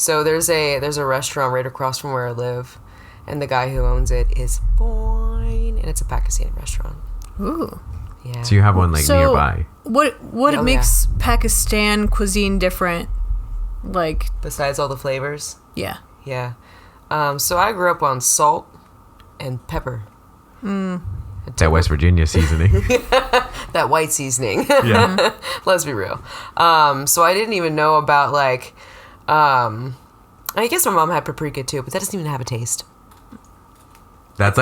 So there's a restaurant right across from where I live, and the guy who owns it is fine, and it's a Pakistani restaurant. Ooh. Yeah. So you have one nearby. What makes Pakistan cuisine different? Like besides all the flavors? Yeah. Yeah. So I grew up on salt and pepper. That West Virginia seasoning. That white seasoning. Yeah. Let's be real. So I didn't even know about like I guess my mom had paprika too, but that doesn't even have a taste. When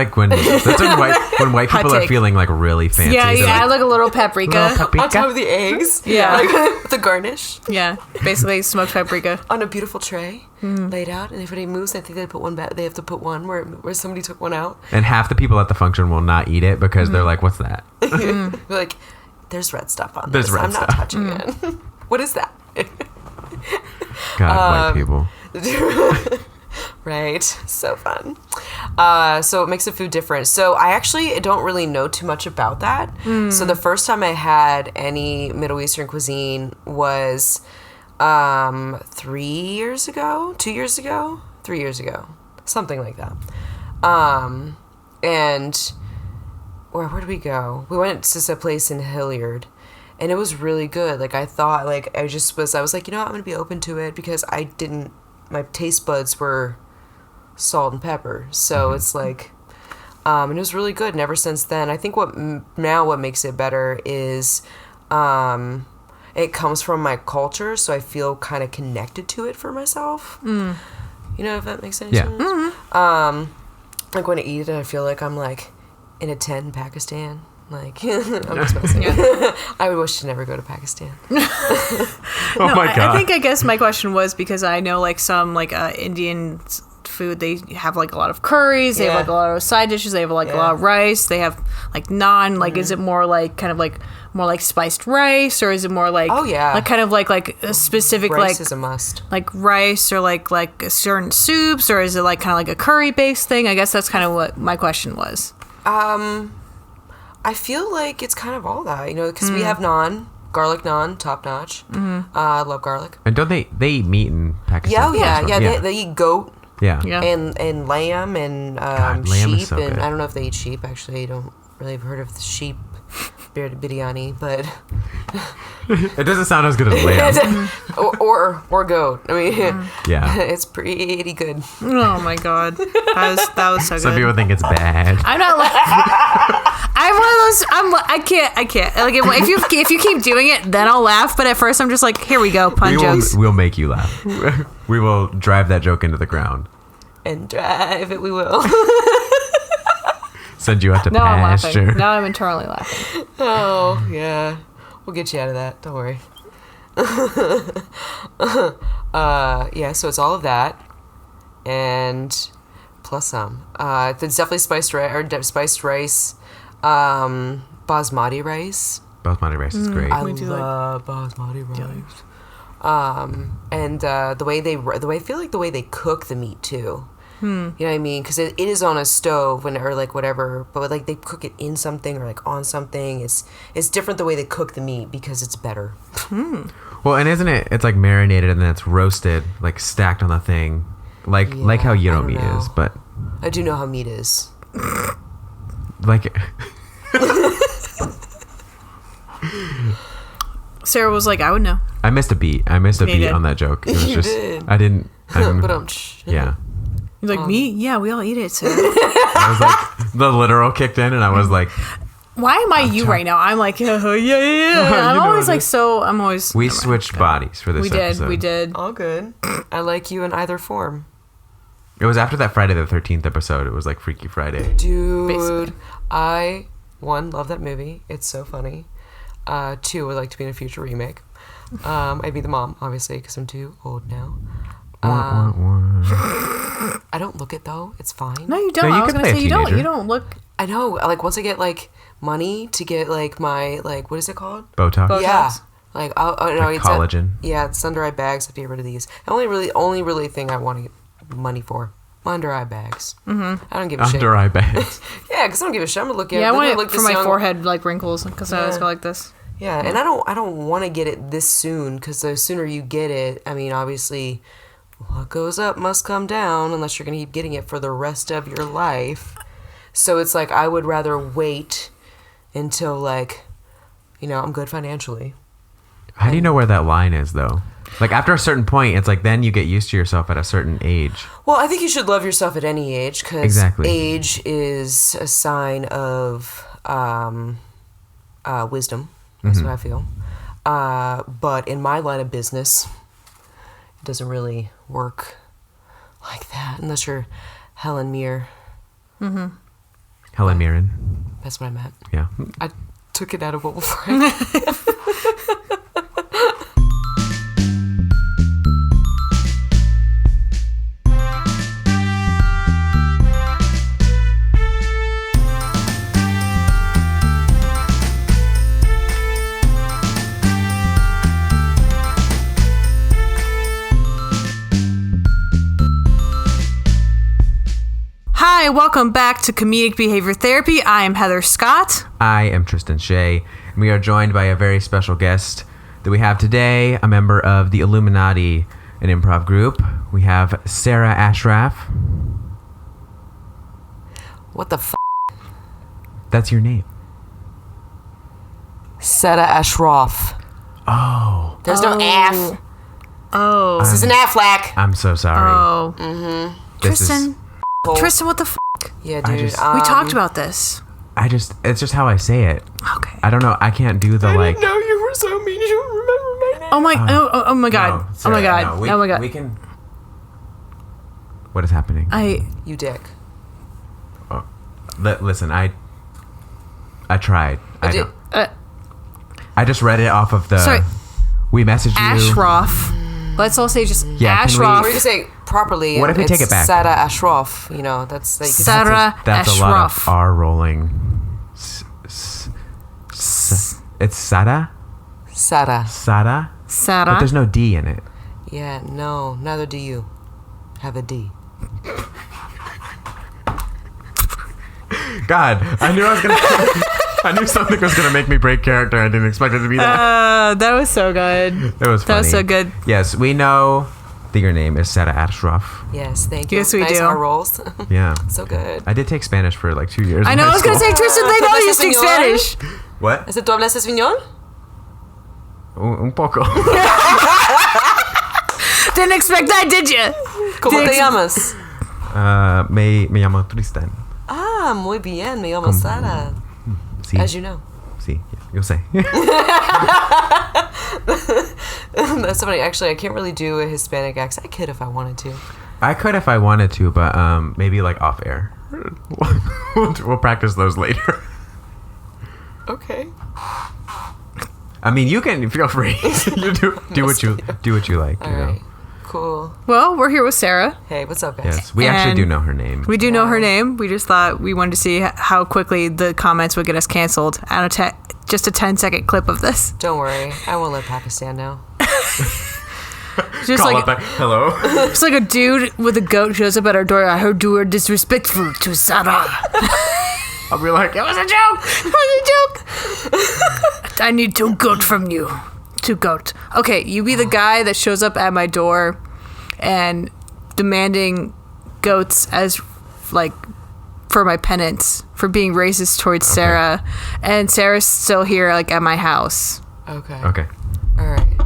white people are feeling like really fancy. Yeah, you add like, like a little paprika. On top of the eggs. Yeah. Like, with the garnish. Yeah, basically smoked paprika. On a beautiful tray, laid out, and if it moves, I think they put one back. They have to put one where somebody took one out. And half the people at the function will not eat it because they're like, "What's that?" They're like, "There's red stuff on this. I'm not touching it. What is that?" God, white people. Right. So fun. So it makes the food different. So I actually don't really know too much about that. So the first time I had any Middle Eastern cuisine was 3 years ago, 2 years ago, 3 years ago, something like that. And where did we go? We went to a place in Hilliard. And it was really good. Like I thought, like I was like, you know what, I'm going to be open to it because my taste buds were salt and pepper. So it's like, and it was really good. And ever since then, I think what makes it better is, it comes from my culture. So I feel kind of connected to it for myself. You know, if that makes any sense. Like when I eat it, I feel like I'm like in a tent in Pakistan. Like, I'm just messing. I would wish to never go to Pakistan. Oh my God. I guess my question was because I know like some like Indian food, they have like a lot of curries, they have like a lot of side dishes, they have like a lot of rice, they have like naan. Like, is it more like kind of like more like spiced rice, or is it more like like kind of like a specific rice like is a must, like rice, or like certain soups, or is it like kind of like a curry based thing? I guess that's kind of what my question was. I feel like it's kind of all that, you know, because we have naan, garlic naan, top notch. I love garlic. And don't they eat meat in Pakistan? Yeah. They eat goat. Yeah. And lamb and lamb sheep. is so and good. I don't know if they eat sheep. Actually, I don't really have heard of the sheep biryani, but it doesn't sound as good as lamb. or goat. I mean, Mm-hmm. it's pretty good. Oh my God, that was so good. Some people think it's bad. I'm not like I'm one of those. I can't. Like if you keep doing it, then I'll laugh. But at first, I'm just like, here we go, pun jokes. We'll make you laugh. We will drive that joke into the ground. And drive it, we will. Send you out to now pasture. I'm laughing. Now I'm internally laughing. Oh yeah, we'll get you out of that. Don't worry. So it's all of that, and plus some. It's definitely spiced rice, basmati rice. Basmati rice is great. I love basmati rice. And the way they cook the meat too. You know what I mean? Because it is on a stove or like whatever, but like they cook it in something or like on something. It's different the way they cook the meat because it's better. Well, and isn't it? It's like marinated and then it's roasted, like stacked on the thing, like how gyro meat is. But I do know how meat is. Like. Sarah was like, I would know. I missed a beat. On that joke. It was just did. I didn't. Yeah. You're like, meat? Yeah, we all eat it, Sarah. I was like, the literal kicked in, and I was like, why am I you right now? I'm like, yeah. I'm always like, We switched bodies for this episode. We did. All good. I like you in either form. It was after that Friday the 13th episode. It was like Freaky Friday. Dude, basically. I, one, love that movie. It's so funny. Two, would like to be in a future remake. I'd be the mom, obviously, because I'm too old now. I don't look it though. It's fine. No, you don't. No, you I was can gonna play say a you don't. teenager. You don't look. I know. Like once I get like money to get like my like what is it called? Botox. Yeah. Like no, Like it's collagen. It's under eye bags. I have to get rid of these. The only really thing I want to get money for. My under eye bags. I don't give a shit. Under eye bags. Yeah, because I don't give a shit. I'm gonna look at. Yeah, I want it this for my young forehead like wrinkles because I always go like this. Yeah, and I don't want to get it this soon because the sooner you get it, I mean, obviously, what goes up must come down unless you're going to keep getting it for the rest of your life. So it's like I would rather wait until, like, you know, I'm good financially. How do you know where that line is, though? Like, after a certain point, it's like then you get used to yourself at a certain age. Well, I think you should love yourself at any age because age is a sign of wisdom. That's what I feel. But in my line of business, it doesn't really work like that unless you're Helen Mir. Mm-hmm. Helen Mirren. That's what I meant. Yeah. I took it out of what before I... Hi, welcome back to Comedic Behavior Therapy. I am Heather Scott. I am Tristan Shae. And we are joined by a very special guest that we have today, a member of the Illuminati, an improv group. We have Sarah Ashraf. What the f***? That's your name. Sarah Ashraf. Oh. There's no F. Oh. This is an Affleck. I'm so sorry. Oh. Mm-hmm. Tristan, what the f***? Yeah, dude. we talked about this. It's just how I say it. Okay. I don't know. I can't do the like. No, you were so mean. You don't remember my name. Oh my god. No, Sarah, oh my god. no, Oh my god. We can. What is happening? You dick. Oh, listen, I tried. I just read it off of the. Sorry. We messaged you. Ashraf. Let's all say just Ashraf. We're going to say properly. What if we take it back? Sarah Ashraf. You know, that's like. Sarah That's Ashraf. a lot of R rolling. It's Sarah? Sarah. Sarah? Sarah. But there's no D in it. Yeah, no, neither do you. Have a D. God, I knew I was gonna. I knew something was gonna make me break character. I didn't expect it to be that. That was so good. It was funny. That was so good. Yes, we know that your name is Sarah Ashraf. Yes, thank you. Yes, we nice do. R rolls. Yeah. So good. I did take Spanish for like 2 years. I in know. high I was gonna school. say, Tristan, they know you speak Señor? Spanish. What? ¿Es tu hablas español? Un poco. Didn't expect that, did you? ¿Cómo te llamas? Me llamo Tristan. Ah, muy bien. Me llamo Sarah. Sí. As you know. Sí. Yo sé. That's funny. Actually, I can't really do a Hispanic accent. I could if I wanted to. I could if I wanted to, but maybe like off air. We'll practice those later. Okay. I mean, you can feel free. You do what you like. All You know. right. Cool. Well, we're here with Sarah. Hey, what's up, guys? Yes, we actually do know her name. We do know her name. We just thought we wanted to see how quickly the comments would get us canceled. And just a 10-second clip of this. Don't worry. I won't let Pakistan know. Just Call like up back. Hello. it's like a dude with a goat shows up at our door. I heard you were disrespectful to Sarah. I'll be like, it was a joke. It was a joke. I need 2 goat from you. 2 goat. Okay, you be the guy that shows up at my door and demanding goats as like for my penance for being racist towards Sarah, and Sarah's still here like at my house. Okay. Okay. All right.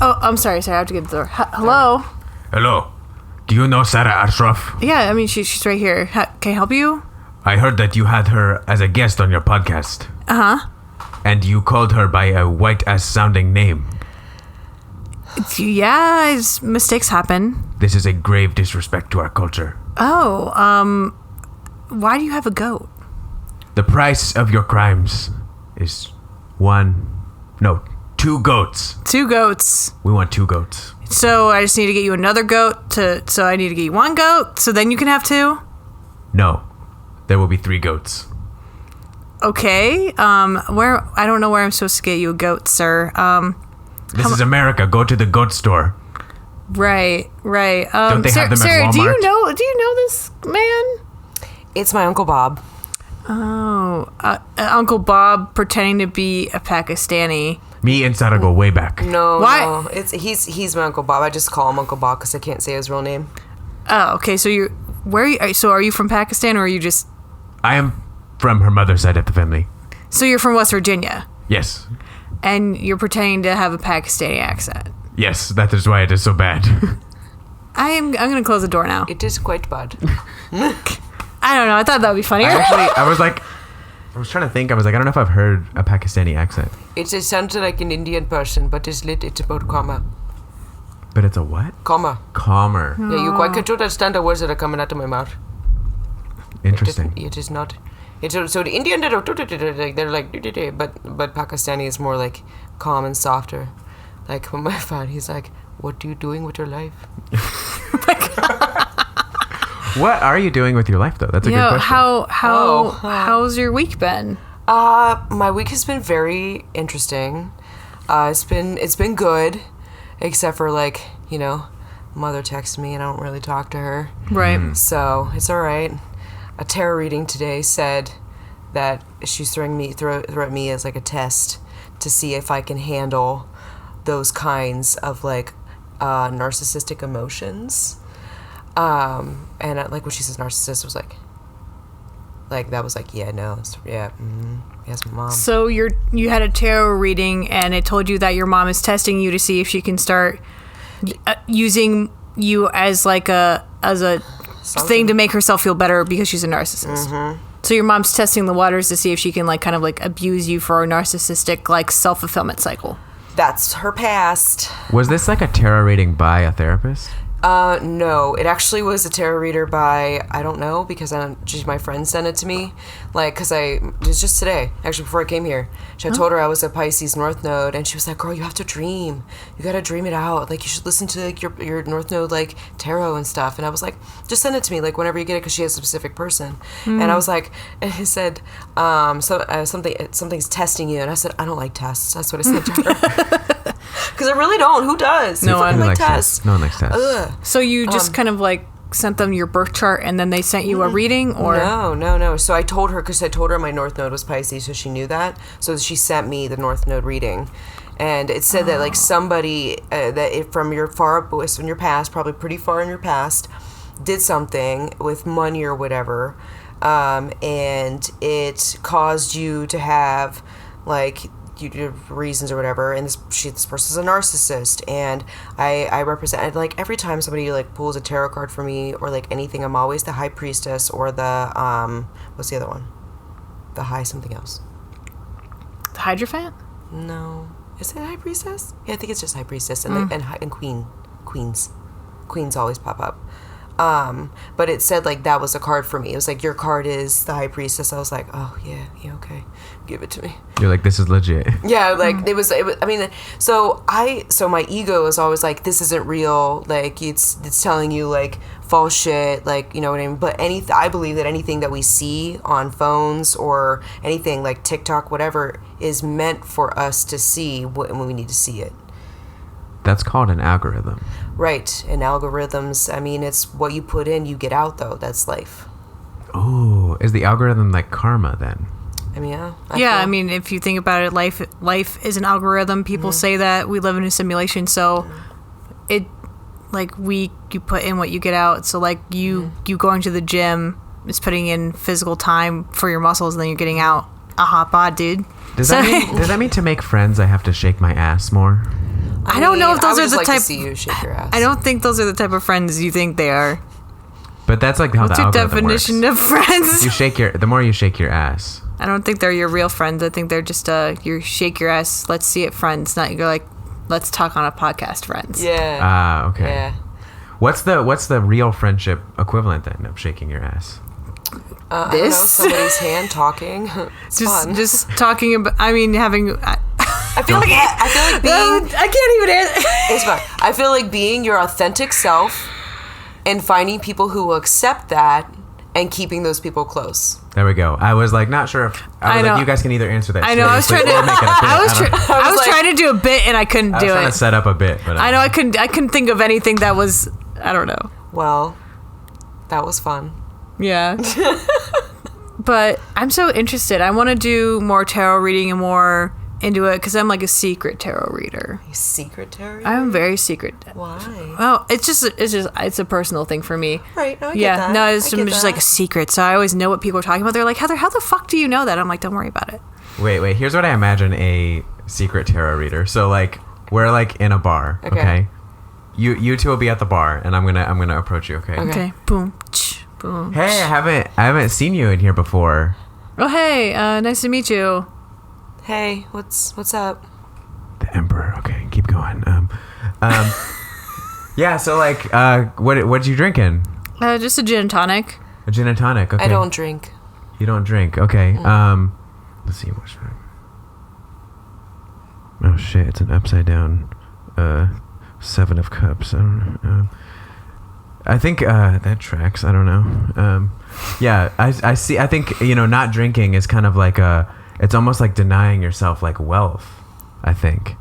Oh, I'm sorry. I have to get the door. Hello. Hello. Do you know Sarah Ashraf? Yeah, I mean she's right here. Can I help you? I heard that you had her as a guest on your podcast. Uh-huh. And you called her by a white-ass sounding name. Yeah, mistakes happen. This is a grave disrespect to our culture. Oh, why do you have a goat? The price of your crimes is 2 goats. 2 goats. We want 2 goats. So I just need to get you another goat so I need to get you 1 goat so then you can have 2? No. There will be 3 goats. Okay. Where I don't know where I'm supposed to get you a goat, sir. This is America. Go to the goat store. Right. Don't they have them at Sarah, Walmart? do you know this man? It's my Uncle Bob. Oh, Uncle Bob pretending to be a Pakistani. Me and Sarah go way back. No, Why? no. He's my Uncle Bob. I just call him Uncle Bob because I can't say his real name. Oh, okay. So are you from Pakistan, or are you just? I am from her mother's side of the family. So you're from West Virginia, Yes. and you're pretending to have a Pakistani accent. Yes, that is why it is so bad. I'm gonna close the door now. It is quite bad. I don't know. I thought that would be funnier. I was trying to think. I was like, I don't know if I've heard a Pakistani accent. It sounds like an Indian person, but it's about comma. But it's a what? Comma. Calmer. Yeah, you quite can understand the words that are coming out of my mouth. Interesting. It is not. So the Indian, they're like, but Pakistani is more like calm and softer. Like when my father, he's like, what are you doing with your life? What are you doing with your life, though? That's a good question. How's your week been? My week has been very interesting. It's been good, except for like, mother texted me and I don't really talk to her. Right. So it's all right. A tarot reading today said that she's throwing at me as like a test to see if I can handle those kinds of like narcissistic emotions. And like when she says narcissist, it was like that was like, yeah, no, yes, my mom. So you had a tarot reading, and it told you that your mom is testing you to see if she can start using you as like a thing to make herself feel better because she's a narcissist. Mm-hmm. So your mom's testing the waters to see if she can like kind of like abuse you for a narcissistic like self-fulfillment cycle. That's her past. Was this like a tarot reading by a therapist? No, it actually was a tarot reader by, I don't know, because my friend sent it to me, like, because it was just today, actually, before I came here. I told her I was a Pisces North Node, and she was like, girl, you have to dream. You gotta dream it out. Like, you should listen to, like, your North Node, like, tarot and stuff. And I was like, just send it to me, like, whenever you get it, because she has a specific person. And I was like, and he said, something's testing you. And I said, I don't like tests. That's what I said to her. Because I really don't. Who does? No one likes tests. No one likes tests. Ugh. So you just kind of like sent them your birth chart and then they sent you a reading, or? No. So I told her my North Node was Pisces, so she knew that. So she sent me the North Node reading. And it said that like somebody from your from your past, probably pretty far in your past, did something with money or whatever. And it caused you to have like reasons or whatever, and this person's a narcissist, and I represent, like, every time somebody like pulls a tarot card for me or like anything, I'm always the High Priestess or the what's the other one, the High something else, the Hierophant? No, is it High Priestess? Yeah, I think it's just High Priestess, and and queens always pop up. But it said like that was a card for me. It was like, your card is the High Priestess. I was like, oh yeah, okay, give it to me. You're like, this is legit. Yeah, like it was. I mean, so my ego is always like, this isn't real. Like it's telling you like false shit. Like, you know what I mean. But I believe that anything that we see on phones or anything like TikTok, whatever, is meant for us to see when we need to see it. That's called an algorithm. Right, and algorithms, I mean, it's what you put in, you get out, though. That's life. Oh, is the algorithm like karma then? I mean, yeah. I mean, if you think about it, life is an algorithm. People say that we live in a simulation, so it, like, you put in what you get out. So, like, you going to the gym is putting in physical time for your muscles, and then you're getting out a hot bod, dude. Does that mean to make friends I have to shake my ass more? I don't know if those are the like type. To see you shake your ass. I don't think those are the type of friends you think they are. But that's like how What's the your algorithm definition works. of friends? The more you shake your ass. I don't think they're your real friends. I think they're just your shake your ass, let's see it friends. Not you're like, let's talk on a podcast friends. Yeah. Okay. Yeah. What's the real friendship equivalent then of shaking your ass? I don't know, somebody's hand talking. It's fun. Just talking about. I mean, having. I feel like being. I can't even answer. It's fine. I feel like being your authentic self and finding people who will accept that and keeping those people close. There we go. I was like not sure if I was like, you guys can either answer that. I know. I was trying to. I was trying to do a bit and I couldn't do it. I was trying to set up a bit, but I know I couldn't think of anything that was. I don't know. Well, that was fun. Yeah. But I'm so interested. I want to do more tarot reading and more into it because I'm like a secret tarot reader. You secret tarot? I'm very secret. Why? Oh, it's a personal thing for me. Right. No, I get Yeah, that. no, it's I get just that. like a secret. So I always know what people are talking about. They're like, Heather, how the fuck do you know that? I'm like, don't worry about it. Wait. Here's what I imagine a secret tarot reader. So like we're like in a bar. Okay. You two will be at the bar, and I'm gonna approach you. Okay. Okay. Boom. Boom. Hey, I haven't seen you in here before. Oh, hey. Nice to meet you. Hey, what's up? The Emperor. Okay, keep going. Yeah. So like, what you drinking? Just a gin and tonic. A gin and tonic. Okay. I don't drink. You don't drink. Okay. Let's see. What's oh shit! It's an upside down. 7 of Cups. I don't know. I think that tracks. I don't know. Yeah, I see. I think not drinking is kind of like it's almost like denying yourself like wealth. I think.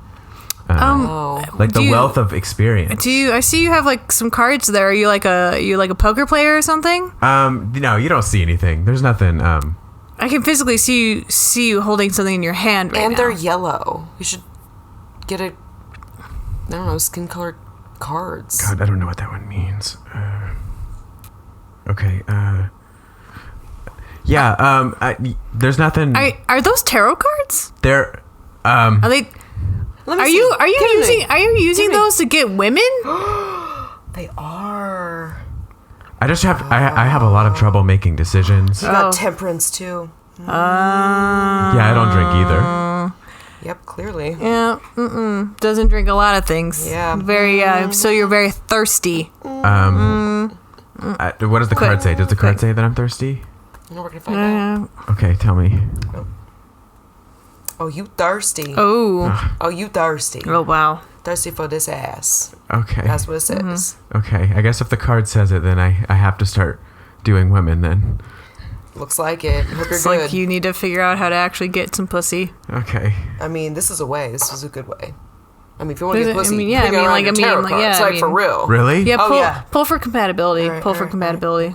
Like the wealth of experience. I see you have like some cards there. Are you like a poker player or something? No, you don't see anything. There's nothing. I can physically see you holding something in your hand right now. And they're yellow. You should get I don't know, skin colored cards. God, I don't know what that one means. Okay. Yeah. There's nothing. Are those tarot cards? They're. Are they? Are you using those to get women? They are. I just have. I have a lot of trouble making decisions. You got temperance too. Yeah, I don't drink either. Yep, clearly. Yeah. Doesn't drink a lot of things. Yeah. Very. So you're very thirsty. What does the card say? Does the card say that I'm thirsty? No, we're gonna find out. Okay, tell me. Oh, you thirsty. Oh, you thirsty. oh wow. Thirsty for this ass. Okay. That's what it says. Okay. I guess if the card says it, then I have to start doing women then. Looks like it. Hope you're It's good. like you need to figure out how to actually get some pussy. Okay. I mean, this is a way. This is a good way. I mean, if you want to get pussy, yeah, bring around your tarot cards, like for real. Really? Yeah, Oh, pull, yeah. pull for compatibility. All right, pull all for right, compatibility.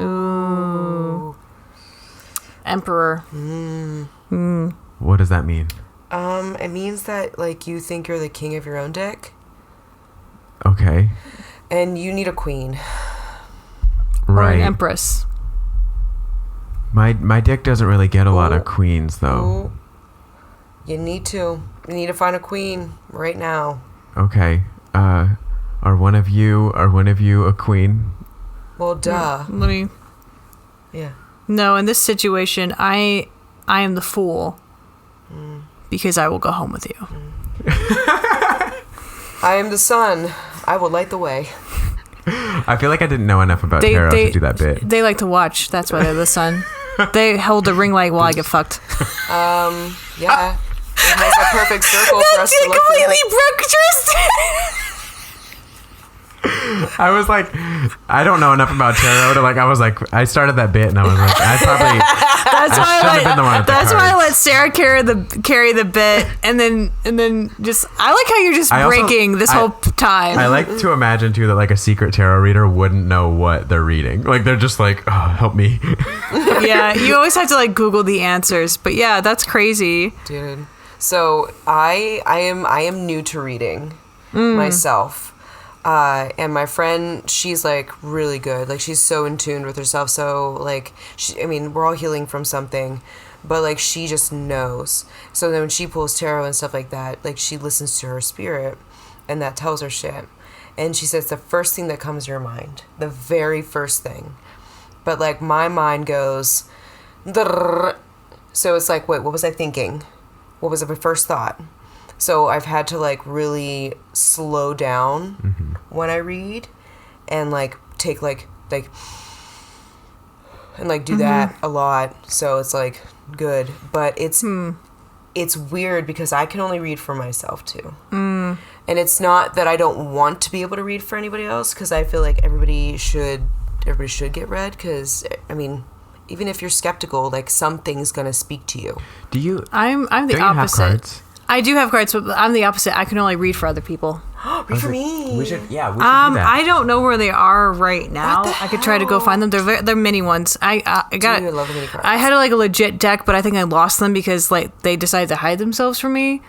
Ooh. Emperor. What does that mean? It means that like you think you're the king of your own deck, Okay. and you need a queen. Or Right. an empress. My deck doesn't really get a lot of queens though. Ooh. You need to. You need to find a queen right now. Okay. Are one of you a queen? Well, duh. Let me. Yeah. No, in this situation, I am the fool. Because I will go home with you. I am the sun. I will light the way. I feel like I didn't know enough about tarot to do that bit. They like to watch. That's why they're the sun. They hold the ring light while I get fucked. Yeah. It has a perfect circle for us to look completely through. broke Tristan. I was like, I don't know enough about tarot to like. I was like, I started that bit and I was like, I probably. That's why shouldn't have been the one with the that's why I cards. let Sarah carry the bit, and then just I like how you're just I also- breaking this whole time. I like to imagine too that like a secret tarot reader wouldn't know what they're reading. Like they're just like, oh, help me. Yeah, you always have to like Google the answers. But yeah, that's crazy. Dude. So I am new to reading myself. And my friend, she's like really good. Like she's so in tune with herself. So like, we're all healing from something, but like she just knows. So then when she pulls tarot and stuff like that, like she listens to her spirit, and that tells her shit. And she says the first thing that comes to your mind, the very first thing. But like my mind goes, "Drrrr." So it's like, wait, what was I thinking? What was my first thought? So I've had to like really slow down when I read, and like take like and like do that a lot. So it's like good, but it's weird because I can only read for myself too. And it's not that I don't want to be able to read for anybody else, because I feel like everybody should get read, because I mean, even if you're skeptical, like something's gonna speak to you. Do you? I'm the Don't you have opposite. cards? I do have cards, but I'm the opposite. I can only read for other people. Read for me. We should do that. I don't know where they are right now. I could try to go find them. They're mini ones. I got. Dude, I love the mini cards. I had like a legit deck, but I think I lost them because like they decided to hide themselves from me.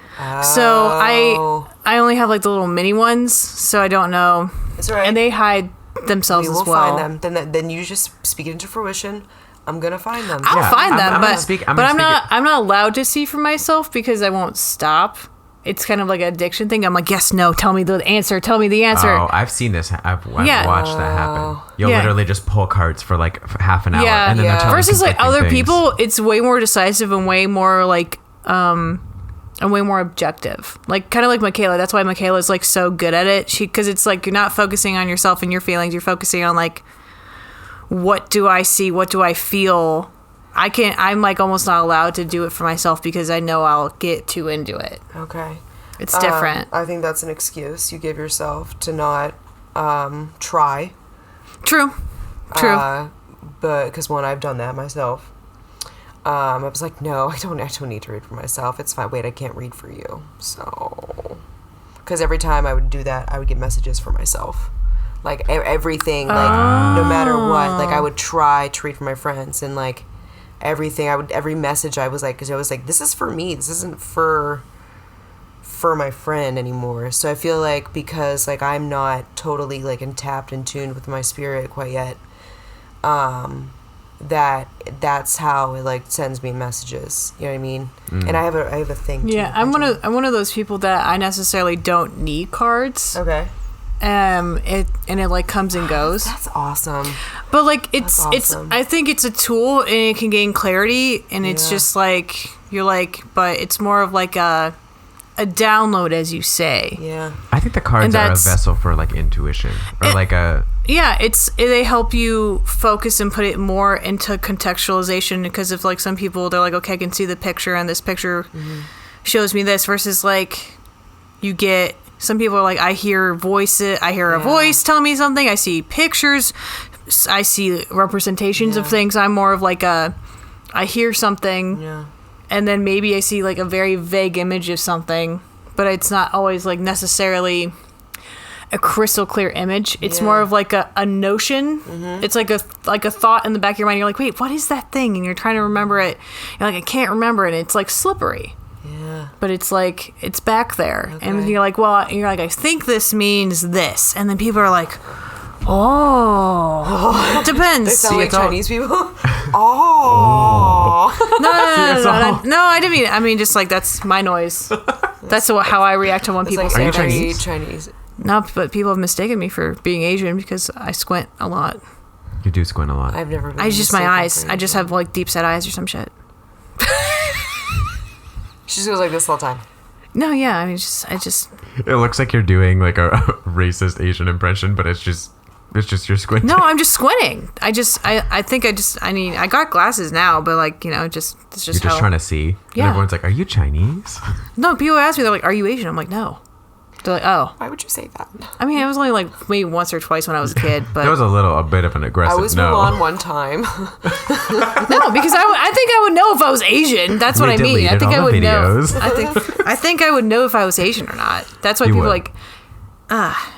So I only have like the little mini ones. So I don't know. It's all right. And they hide themselves We will as well. find them. Then you just speak it into fruition. I'm gonna find them. I'll find them, I'm not. not allowed to see for myself because I won't stop. It's kind of like an addiction thing. I'm like, yes, no, tell me the answer. Tell me the answer. Oh, I've seen this. I've watched that happen. You'll Yeah. literally just pull cards for like half an hour, Yeah. and then they're telling Versus like conflicting other things. people, it's way more decisive and way more like and way more objective. Like kind of like Michaela. That's why Michaela's like so good at it. Because it's like you're not focusing on yourself and your feelings. You're focusing on like, what do I see? What do I feel? I'm like almost not allowed to do it for myself because I know I'll get too into it. Okay. It's different. I think that's an excuse you give yourself to not try. True. But because I've done that myself. I was like, no, I don't need to read for myself. It's fine. Wait, I can't read for you. So, because every time I would do that, I would get messages for myself. Like everything, like no matter what, like I would try to read for my friends and like everything. Every message I was like, because I was like, this is for me. This isn't for my friend anymore. So I feel like because like I'm not totally like tapped and tuned with my spirit quite yet, that's how it like sends me messages. You know what I mean? And I have a thing. Yeah, I'm one of those people that I necessarily don't need cards. Okay. It like comes and goes. That's awesome. But like it's awesome. I think it's a tool and it can gain clarity and it's just like you're like, but it's more of like a download, as you say. Yeah. I think the cards are a vessel for like intuition or they help you focus and put it more into contextualization because if like some people they're like, okay, I can see the picture and this picture shows me this versus like you get some people are like, I hear a voice telling me something, I see pictures, I see representations of things. I'm more of like I hear something and then maybe I see like a very vague image of something, but it's not always like necessarily a crystal clear image. It's more of like a notion. It's like a thought in the back of your mind. You're like, wait, what is that thing? And you're trying to remember it. You're like, I can't remember it. And it's like slippery. Yeah. But it's like it's back there. Okay. And you're like, well, you're like, I think this means this. And then people are like, oh, it depends. They sound like Chinese people. Oh. No, I didn't mean. I mean, just like that's my noise. That's how I react to when people say are you things. Chinese? No, but people have mistaken me for being Asian because I squint a lot. You do squint a lot. I've never been. I just my eyes. I just have like deep set eyes or some shit. She just goes like this all the time. No, yeah, I mean, I just. It looks like you're doing like a racist Asian impression, but it's just you're squinting. No, I'm just squinting. I mean, I got glasses now, but like, you know, it's just you're just trying to see. Yeah. And everyone's like, are you Chinese? No, people ask me, they're like, are you Asian? I'm like, no. They're like, oh. Why would you say that? I mean, I was only like maybe once or twice when I was a kid, but There was a bit of an aggressive I was no. Mulan one time. no, because I think I would know if I was Asian. That's what I mean. I think I would know. I think I would know if I was Asian or not. That's why people are like,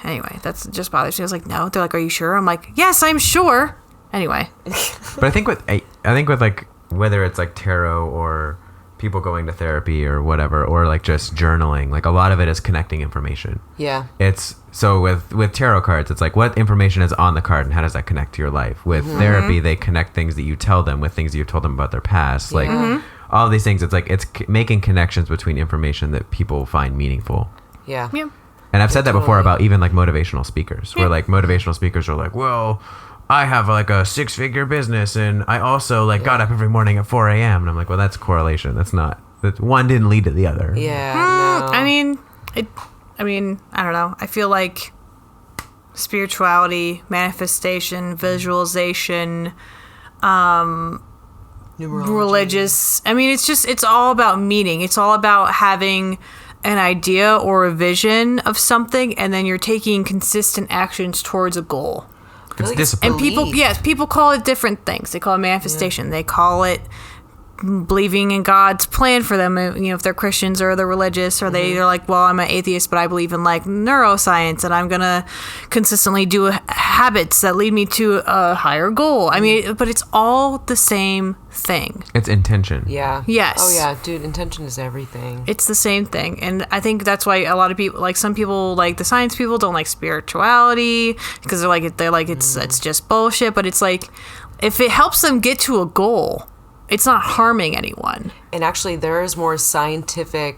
anyway, that's just bothers me. I was like, no. They're like, are you sure? I'm like, yes, I'm sure. Anyway. But I think with like whether it's like tarot or people going to therapy or whatever, or like just journaling, like a lot of it is connecting information. Yeah. It's so with tarot cards, it's like what information is on the card and how does that connect to your life. With therapy, they connect things that you tell them with things that you've told them about their past. Like all of these things, it's like it's making connections between information that people find meaningful. Yeah. Yeah. And I've said that before about even like motivational speakers, where like motivational speakers are like, well, I have like a 6-figure business and I also like got up every morning at 4 a.m. And I'm like, well, that's correlation. That's not, that one didn't lead to the other. Yeah. No. I mean, I don't know. I feel like spirituality, manifestation, visualization, Numerology. religious. I mean, it's all about meaning. It's all about having an idea or a vision of something, and then you're taking consistent actions towards a goal. It's Like discipline. And people call it different things. They call it manifestation. They call it believing in God's plan for them, if they're Christians or they're religious, or they're like, well, I'm an atheist, but I believe in like neuroscience, and I'm gonna consistently do habits that lead me to a higher goal. I mean, but it's all the same thing. It's intention. Yeah. Yes. Oh yeah, dude, intention is everything. It's the same thing. And I think that's why a lot of people, like some people, like the science people, don't like spirituality because they're like it's just bullshit. But it's like, if it helps them get to a goal, it's not harming anyone. And actually, there is more scientific,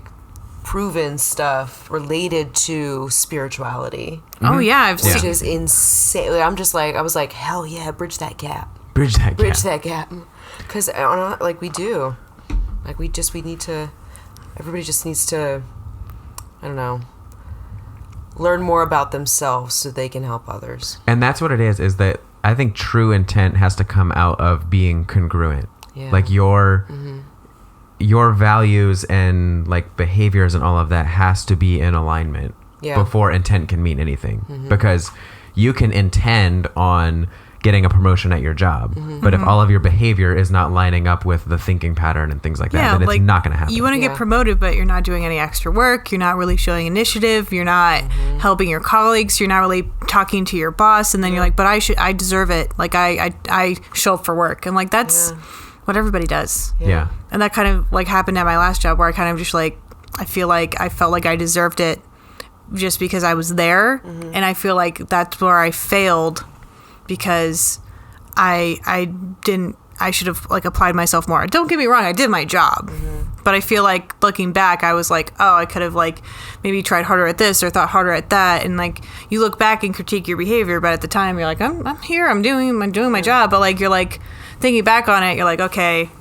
proven stuff related to spirituality. Oh yeah, I've Which seen. is insane. I was like, hell yeah, bridge that gap. Bridge that gap. Because like we do, like we need to. Everybody just needs to, I don't know, learn more about themselves so they can help others. And that's what it is that I think true intent has to come out of being congruent. Yeah. Like your values and like behaviors and all of that has to be in alignment before intent can mean anything. Because you can intend on getting a promotion at your job, but if all of your behavior is not lining up with the thinking pattern and things like that, then it's not going to happen. You want to get promoted, but you're not doing any extra work. You're not really showing initiative. You're not helping your colleagues. You're not really talking to your boss. And then you're like, but I deserve it. Like I show up for work. And like, that's what everybody does. Yeah. And that kind of like happened at my last job, where I kind of just like, I felt like I deserved it just because I was there. And I feel like that's where I failed, because I should have like applied myself more. Don't get me wrong, I did my job. But I feel like looking back, I was like, oh, I could have like maybe tried harder at this or thought harder at that. And like, you look back and critique your behavior, but at the time you're like, I'm here, I'm doing my job. But like, you're like thinking back on it, you're like, okay,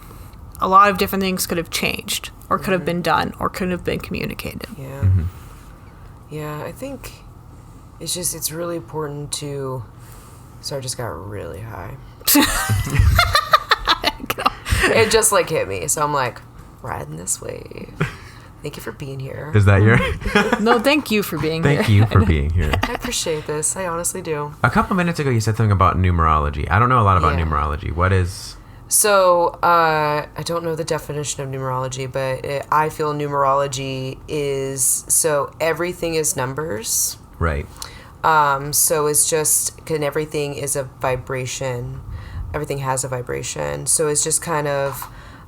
a lot of different things could have changed, or could have been done, or could have been communicated. Yeah. Yeah, I think it's really important to. So I just got really high. It just like hit me. So I'm like, riding this wave. Thank you for being here. Is that your... No, thank you for being here. Thank you for being here. I appreciate this. I honestly do. A couple minutes ago, you said something about numerology. I don't know a lot about numerology. What is... So, I don't know the definition of numerology, but I feel numerology is... So everything is numbers. Right. So it's just, and everything is a vibration. Everything has a vibration. So it's just kind of,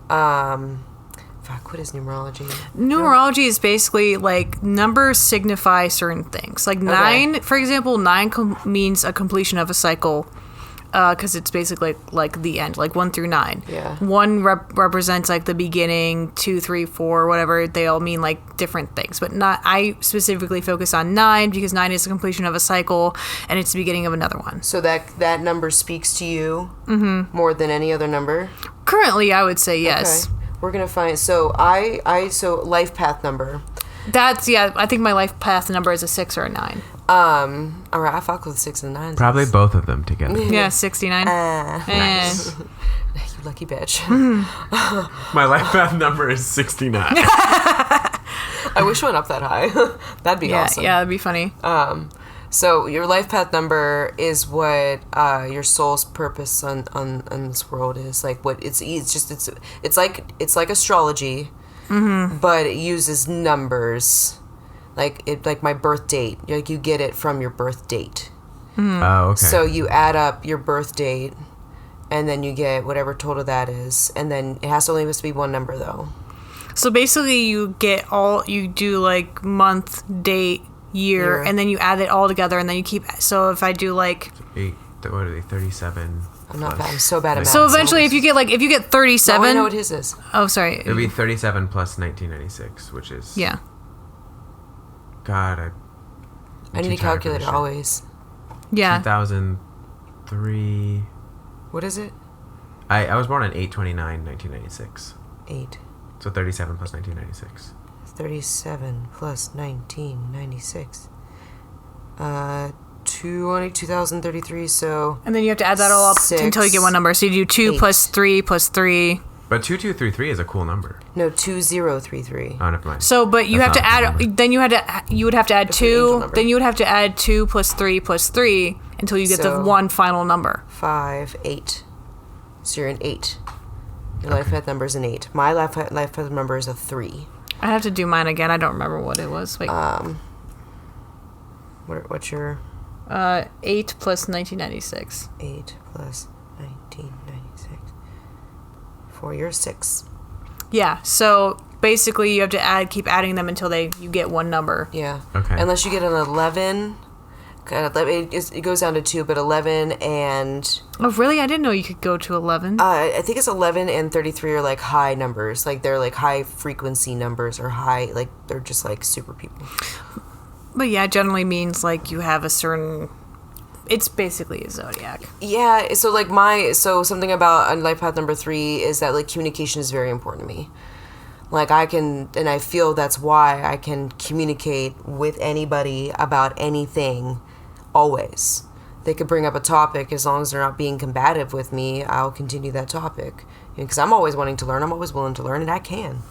what is numerology? Numerology is basically like numbers signify certain things. Like 9, for example, 9 means a completion of a cycle. Because it's basically like the end, like 1 through 9. Yeah. 1 represents like the beginning, 2, 3, 4, whatever. They all mean like different things. But I specifically focus on 9 because 9 is the completion of a cycle, and it's the beginning of another one. So that number speaks to you more than any other number? Currently, I would say yes. Okay. We're gonna find. So so life path number. That's I think my life path number is a 6 or a 9. All right, I fuck with 6 and 9. Probably both of them together. Yeah, 69. Nice. You lucky bitch. My life path number is 69. I wish it went up that high. That'd be awesome. Yeah, that'd be funny. So your life path number is what your soul's purpose on this world is. Like what it's like astrology, but it uses numbers. Like my birth date. Like you get it from your birth date. Oh, okay. So you add up your birth date, and then you get whatever total that is, and then it only has to be one number though. So basically, you do like month, date, year, and then you add it all together, and then you keep. So if I do like 8, what are they? 37. I'm not bad. I'm so bad at math. So eventually, if you get 37, I know what his is. Oh, sorry. It'd be 37 plus 1996, which is God, I need a calculator always. Yeah. 2003. What is it? I was born on 8/29, 1996. 8. So 37 plus 1996. 37 plus 1996. 2033. So. And then you have to add that all up until you get one number. So you do 2 plus 3 plus 3. But 2233 is a cool number. No, 2033. Oh, never mind. So, but you have to add. Then you would have to add 2. Then you would have to add 2 plus 3 plus 3 until you get the one final number. 5, 8. So you're an 8. Your life path number is an 8. My life path number is a 3. I have to do mine again. I don't remember what it was. Wait. What's your... 8 plus 1996. 8 plus 1996. 4 years, 6. Yeah, so basically you have to keep adding them until you get one number. Yeah. Okay. Unless you get an 11... It goes down to 2, but 11 and... Oh, really? I didn't know you could go to 11. I think it's 11 and 33 are like high numbers. Like they're like high frequency numbers or high... Like they're just like super people. But yeah, it generally means like you have a certain... It's basically a zodiac. Yeah, so like something about life path number 3 is that like communication is very important to me. Like I feel that's why I can communicate with anybody about anything, always. They could bring up a topic, as long as they're not being combative with me, I'll continue that topic. Because I'm always wanting to learn, I'm always willing to learn, and I can.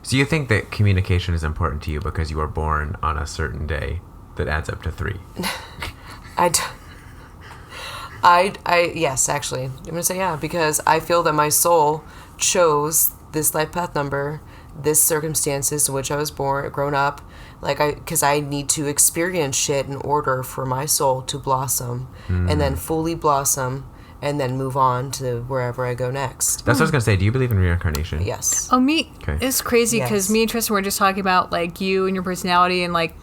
So you think that communication is important to you because you were born on a certain day that adds up to 3? Yes, actually. I'm going to say yeah, because I feel that my soul chose this life path number, this circumstances in which I was grown up, because I need to experience shit in order for my soul to blossom, and then fully blossom, and then move on to wherever I go next. That's what I was going to say. Do you believe in reincarnation? Yes. Oh, me. Okay. It's crazy because Yes. me and Tristan were just talking about like you and your personality and like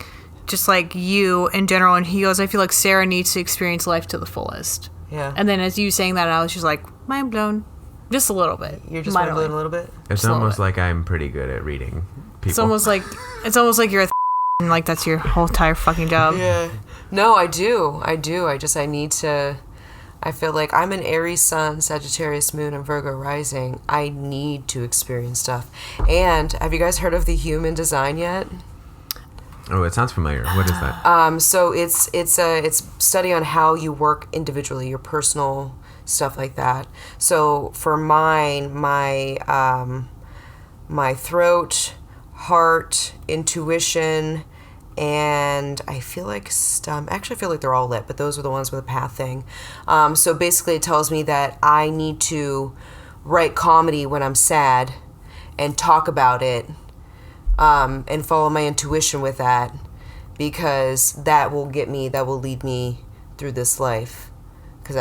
just like you in general. And he goes, I feel like Sarah needs to experience life to the fullest. Yeah. And then as you saying that, I was just like, mind blown. Just a little bit. You're just Minorly. mind blown a little bit? It's Slow almost it. like I'm pretty good at reading people. It's almost like you're and like that's your whole entire fucking job. Yeah. No, I do. I need to... I feel like I'm an Aries sun, Sagittarius moon, and Virgo rising. I need to experience stuff. And have you guys heard of the human design yet? Oh, it sounds familiar. What is that? So it's study on how you work individually, your personal stuff like that. So for mine, my throat, heart, intuition, and I feel like actually I feel like they're all lit, but those are the ones with a path thing. So basically it tells me that I need to write comedy when I'm sad and talk about it, and follow my intuition with that, because that will lead me through this life. Because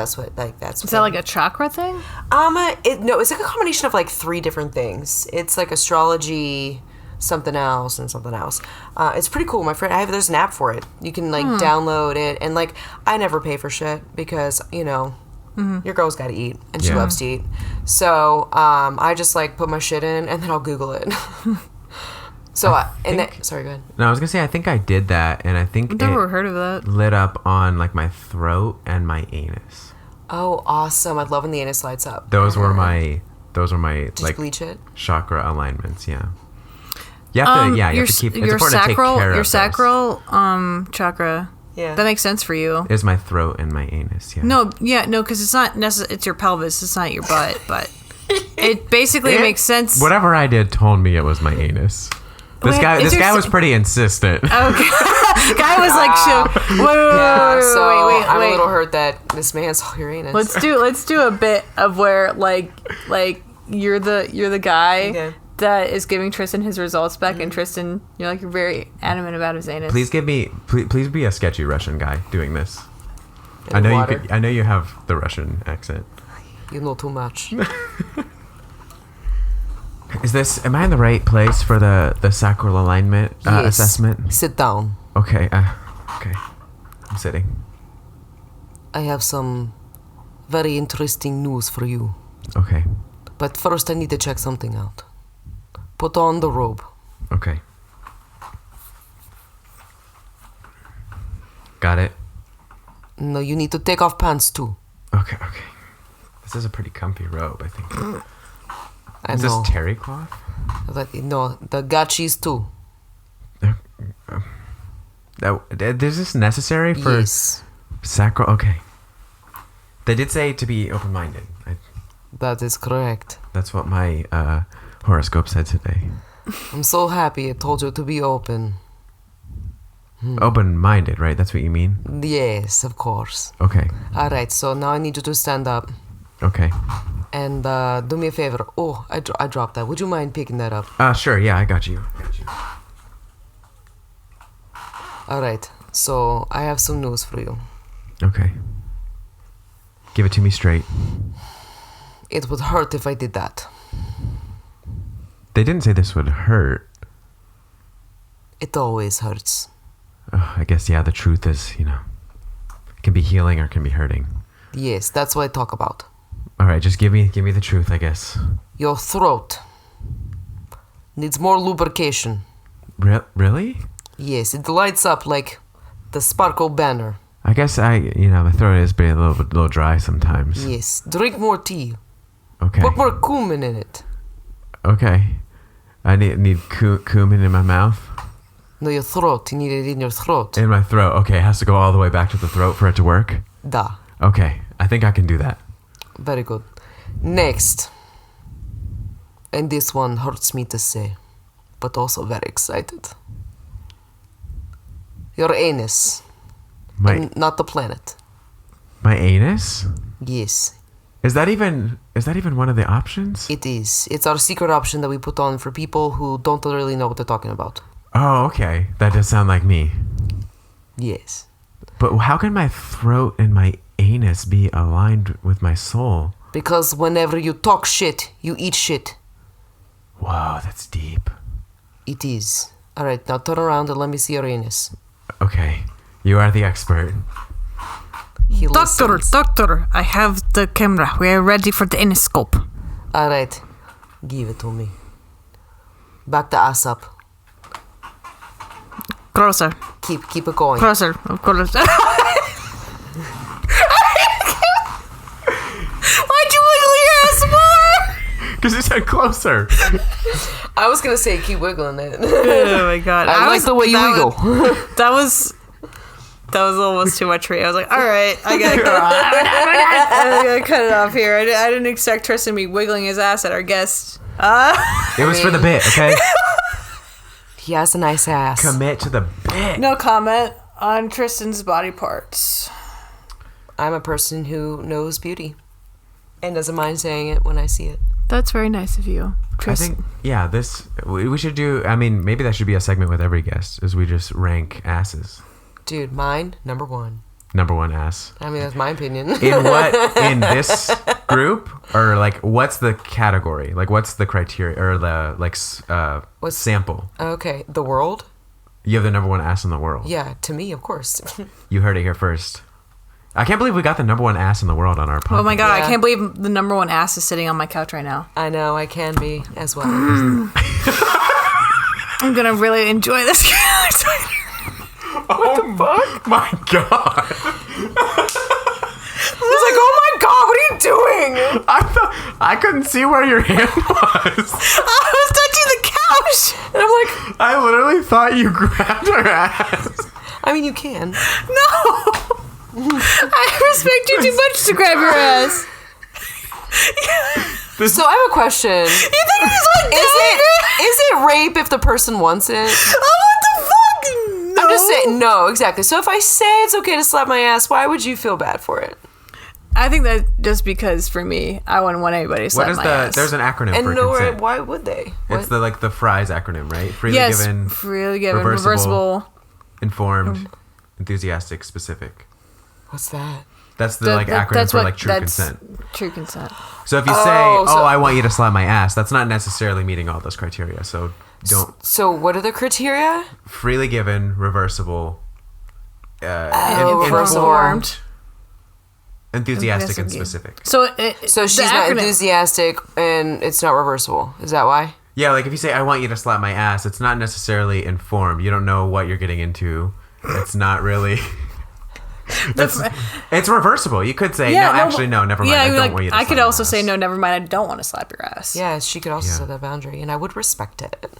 that's Is that like a chakra thing? It's like a combination of like 3 different things. It's like astrology, something else, and something else. It's pretty cool. My friend, there's an app for it. You can like download it, and like I never pay for shit because your girl's got to eat, and she Yeah. loves to eat. So I just like put my shit in, and then I'll Google it. Sorry, go ahead. No, I was going to say, I think I did that, and I think I've never heard of that. lit up on like my throat and my anus. Oh, awesome! I love when the anus lights up. Those were my Just like bleach it. chakra alignments. Yeah. You have to. Yeah, you have to keep. It's important to take care of your those. sacral chakra. Yeah. That makes sense for you. Is my throat and my anus. Yeah. No, because it's not necessarily. It's your pelvis. It's not your butt, but it basically makes sense. Whatever I did told me it was my anus. This guy was pretty insistent. Okay. Guy was like, wait, I'm a wait. little hurt that this man saw your anus. Let's do a bit of where like you're the guy that is giving Tristan his results back, and Tristan, you're very adamant about his anus. Please be a sketchy Russian guy doing this. I know you have the Russian accent. You know too much. Am I in the right place for the sacral alignment Yes. assessment? Sit down. Okay. Okay. I'm sitting. I have some very interesting news for you. Okay. But first I need to check something out. Put on the robe. Okay. Got it. No, you need to take off pants too. Okay. This is a pretty comfy robe, I think. I Is know. this terry cloth? No, the gachis too. Is this necessary for Yes, sacral? Okay. They did say to be open-minded. that is correct. That's what my horoscope said today. I'm so happy it told you to be open. Open-minded, right? That's what you mean? Yes, of course. Okay. All right, so now I need you to stand up. Okay. And do me a favor. Oh, I dropped that. Would you mind picking that up? Sure. Yeah, I got you. All right. So I have some news for you. Okay. Give it to me straight. It would hurt if I did that. They didn't say this would hurt. It always hurts. I guess, yeah, the truth is, it can be healing or it can be hurting. Yes, that's what I talk about. All right, just give me the truth, I guess. Your throat needs more lubrication. Really? Yes, it lights up like the sparkle banner. I guess my throat is being a little dry sometimes. Yes, drink more tea. Okay. Put more cumin in it. Okay. I need cumin in my mouth? No, your throat. You need it in your throat. In my throat. Okay, it has to go all the way back to the throat for it to work? Da. Okay, I think I can do that. Very good. Next. And this one hurts me to say, but also very excited. Your anus. And not the planet. My anus? Yes. Is that even one of the options? It is. It's our secret option that we put on for people who don't really know what they're talking about. Oh, okay. That does sound like me. Yes. But how can my throat and my anus be aligned with my soul? Because whenever you talk shit, you eat shit. Wow, that's deep. It is. Alright, now turn around and let me see your anus. Okay. You are the expert. Doctor, I have the camera. We are ready for the endoscope. Alright. Give it to me. Back the ass up. Closer. Keep it going. Closer. Why'd you wiggle your ass more? Because you said closer. I was gonna say keep wiggling it. Oh my god. I like the way you wiggle. That was almost too much for me. I was like, all right, I gotta cut it off here. I didn't expect Tristan to be wiggling his ass at our guest. It was for the bit, okay? He has a nice ass. Commit to the bit. No comment on Tristan's body parts. I'm a person who knows beauty and doesn't mind saying it when I see it. That's very nice of you, Tristan. I think, yeah, we should do, maybe that should be a segment with every guest, is we just rank asses. Dude, mine, number one. Number one ass. I mean, that's my opinion. In this group? Or, what's the category? What's the criteria? Or the, what's sample? Okay, the world? You have the number one ass in the world. Yeah, to me, of course. You heard it here first. I can't believe we got the number one ass in the world on our podcast. Oh my god, yeah. I can't believe the number one ass is sitting on my couch right now. I know, I can be as well. I'm gonna really enjoy this. What the fuck? My god. I was like, oh my god, what are you doing? I couldn't see where your hand was. I was touching the couch. And I'm like, I literally thought you grabbed her ass. I mean, you can. No. I respect you too much to grab your ass. So I have a question. You think he's like is it rape if the person wants it? Oh, what the fuck? No. I'm just saying, no, exactly. So if I say it's okay to slap my ass, why would you feel bad for it? I think that just because for me, I wouldn't want anybody to slap my ass. There's an acronym for consent. Why would they? It's the FRIES acronym, right? Freely given, reversible, informed, enthusiastic, specific. What's that? That's the acronym for true consent. True consent. So if you say, I want you to slap my ass, that's not necessarily meeting all those criteria. So don't. So what are the criteria? Freely given, reversible, informed, enthusiastic, and specific. So she's not enthusiastic and it's not reversible. Is that why? Yeah, if you say, I want you to slap my ass, it's not necessarily informed. You don't know what you're getting into. It's not really... It's reversible. You could say, no, never mind. I don't want you to slap I could my also ass. say, no, never mind, I don't want to slap your ass. Yeah, she could also set that boundary, and I would respect it.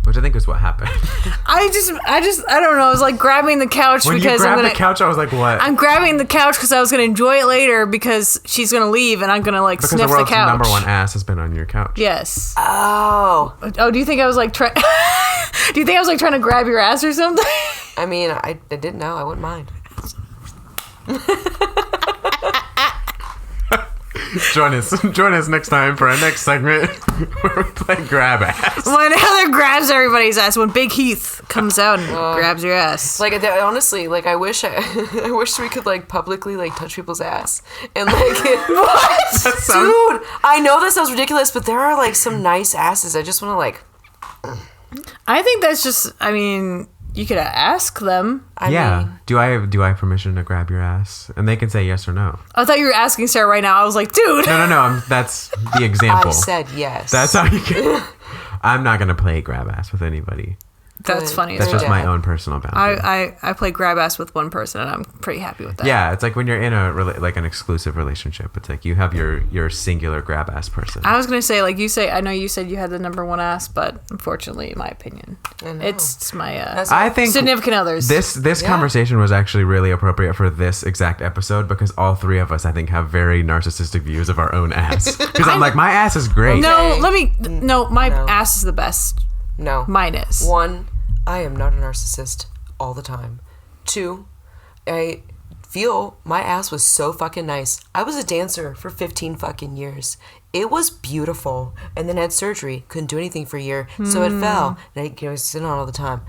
Which I think is what happened. I don't know. I was grabbing the couch when because you grabbed the couch, I was like, what? I'm grabbing the couch because I was going to enjoy it later because she's going to leave and I'm going to sniff the couch. Because the world's number one ass has been on your couch. Yes. Oh, do you think I was trying? Do you think I was trying to grab your ass or something? I mean, I didn't know. I wouldn't mind. Join us next time for our next segment where we play grab ass. When Heather grabs everybody's ass, when Big Heath comes out and grabs your ass. Like, honestly, like, I wish we could, like, publicly, like, touch people's ass. And, like, what? Dude, I know that sounds ridiculous, but there are, like, some nice asses. I just want to, like... I think that's just, I mean... You could ask them. I mean, do I have permission to grab your ass? And they can say yes or no. I thought you were asking Sarah right now. I was like, dude. No. That's the example. I said yes. That's how you can. I'm not gonna play grab ass with anybody. That's funny. That's just my own personal boundary. I play grab ass with one person, and I'm pretty happy with that. Yeah, it's like when you're in an exclusive relationship. It's like you have your singular grab ass person. I was gonna say, like you say, I know you said you had the number one ass, but unfortunately, in my opinion, it's my I think significant others. This conversation was actually really appropriate for this exact episode because all three of us, I think, have very narcissistic views of our own ass. Because I'm like, my ass is great. No, my ass is the best. No. Mine is. 1, I am not a narcissist all the time. 2, I feel my ass was so fucking nice. I was a dancer for 15 fucking years. It was beautiful. And then I had surgery. Couldn't do anything for a year. So it fell. And I was sitting on all the time.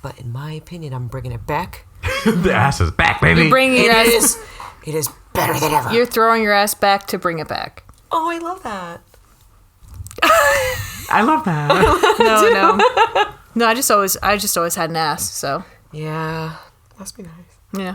But in my opinion, I'm bringing it back. The ass is back, baby. You're bringing your ass. It is better than ever. You're throwing your ass back to bring it back. Oh, I love that. I love that. No. I just always had an ass. So yeah, must be nice. Yeah.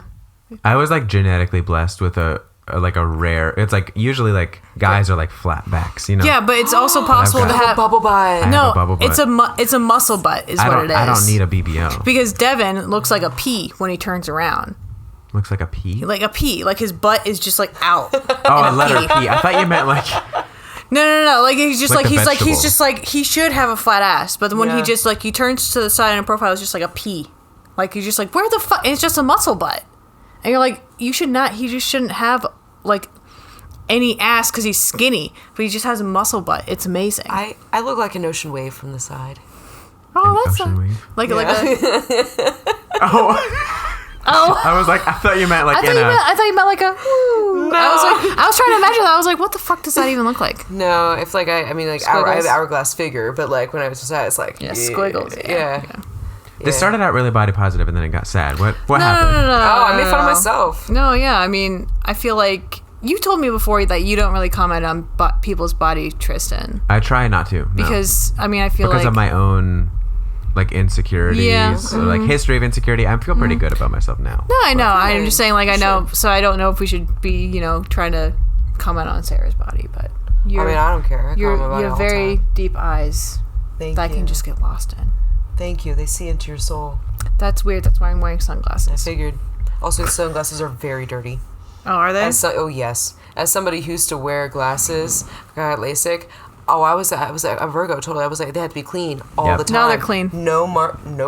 I was like genetically blessed with a rare. It's like usually like guys are like flat backs, you know. Yeah, but it's also possible to have bubble butt. No, bubble butt. it's a muscle butt is what it is. I don't need a BBL because Devin looks like a pea when he turns around. Looks like a pea. Like a pea. Like his butt is just like out. Oh, a letter P. I thought you meant like. No. Like he's just Like like the he's just like he should have a flat ass, but when Yeah. he turns to the side in profile, it's just like a pea. Like he's just like, where the fuck? It's just a muscle butt, and you're like, you should not. He just shouldn't have like any ass because he's skinny, but he just has a muscle butt. It's amazing. I look like an ocean wave from the side. Oh, that's Ocean wave. like a. Oh, I was like, I thought you meant like I thought you meant like a. No. I was trying to imagine that. I was like, what the fuck does that even look like? No, if like I mean like I have hourglass figure, but like when I was sad, it's like squiggles. Yeah. This started out really body positive and then it got sad. What happened? No. Oh, I made fun of myself. No, yeah. I mean, I feel like you told me before that you don't really comment on people's body, Tristan. I try not to. No. Because I mean, I feel because like of my own like insecurities, or, like history of insecurity. I feel pretty good about myself now. No, I know. I'm just saying, like, I know. So I don't know if we should be, trying to comment on Sarah's body, but I mean, I don't care. You have very deep eyes Thank that you. can just get lost in. Thank you. They see into your soul. That's weird. That's why I'm wearing sunglasses. I figured. Also, sunglasses are very dirty. Oh, are they? Oh, yes. As somebody who used to wear glasses, got LASIK. Oh, I was a Virgo. Totally. I was like, they had to be clean all the time. No, they're clean. No,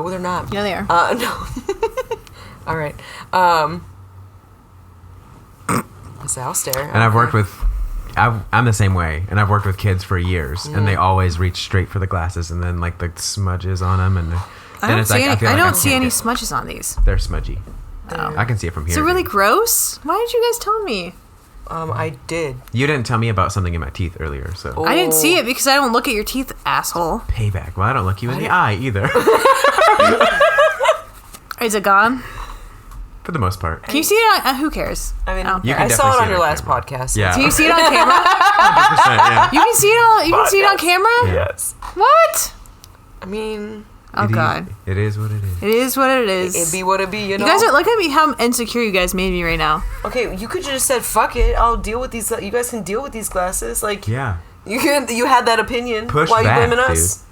they're not. Yeah, they are. No. All right. So I'll stare. And I've worked with. I'm the same way, and I've worked with kids for years, and they always reach straight for the glasses, and then like the smudges on them, and I don't see any smudges on these. They're smudgy. Oh. I can see it from here. Is it really gross? Why did you guys tell me? I did. You didn't tell me about something in my teeth earlier, so. I didn't see it because I don't look at your teeth, asshole. Payback. Well, I don't look you in the eye either. Is it gone? For the most part. Can you see it on... who cares? I mean, You can I saw it definitely on see your it on last camera. podcast. Yeah. Do you see it on camera? 100%, yeah. You can see it on camera? Yes. What? I mean... Oh, God. It is what it is. It is what it is. It be what it be, you know? You guys are... Look at me, how insecure you guys made me right now. Okay, you could just said, fuck it, I'll deal with these... You guys can deal with these glasses. Like, Yeah. you had that opinion. Push Why back, are you blaming us?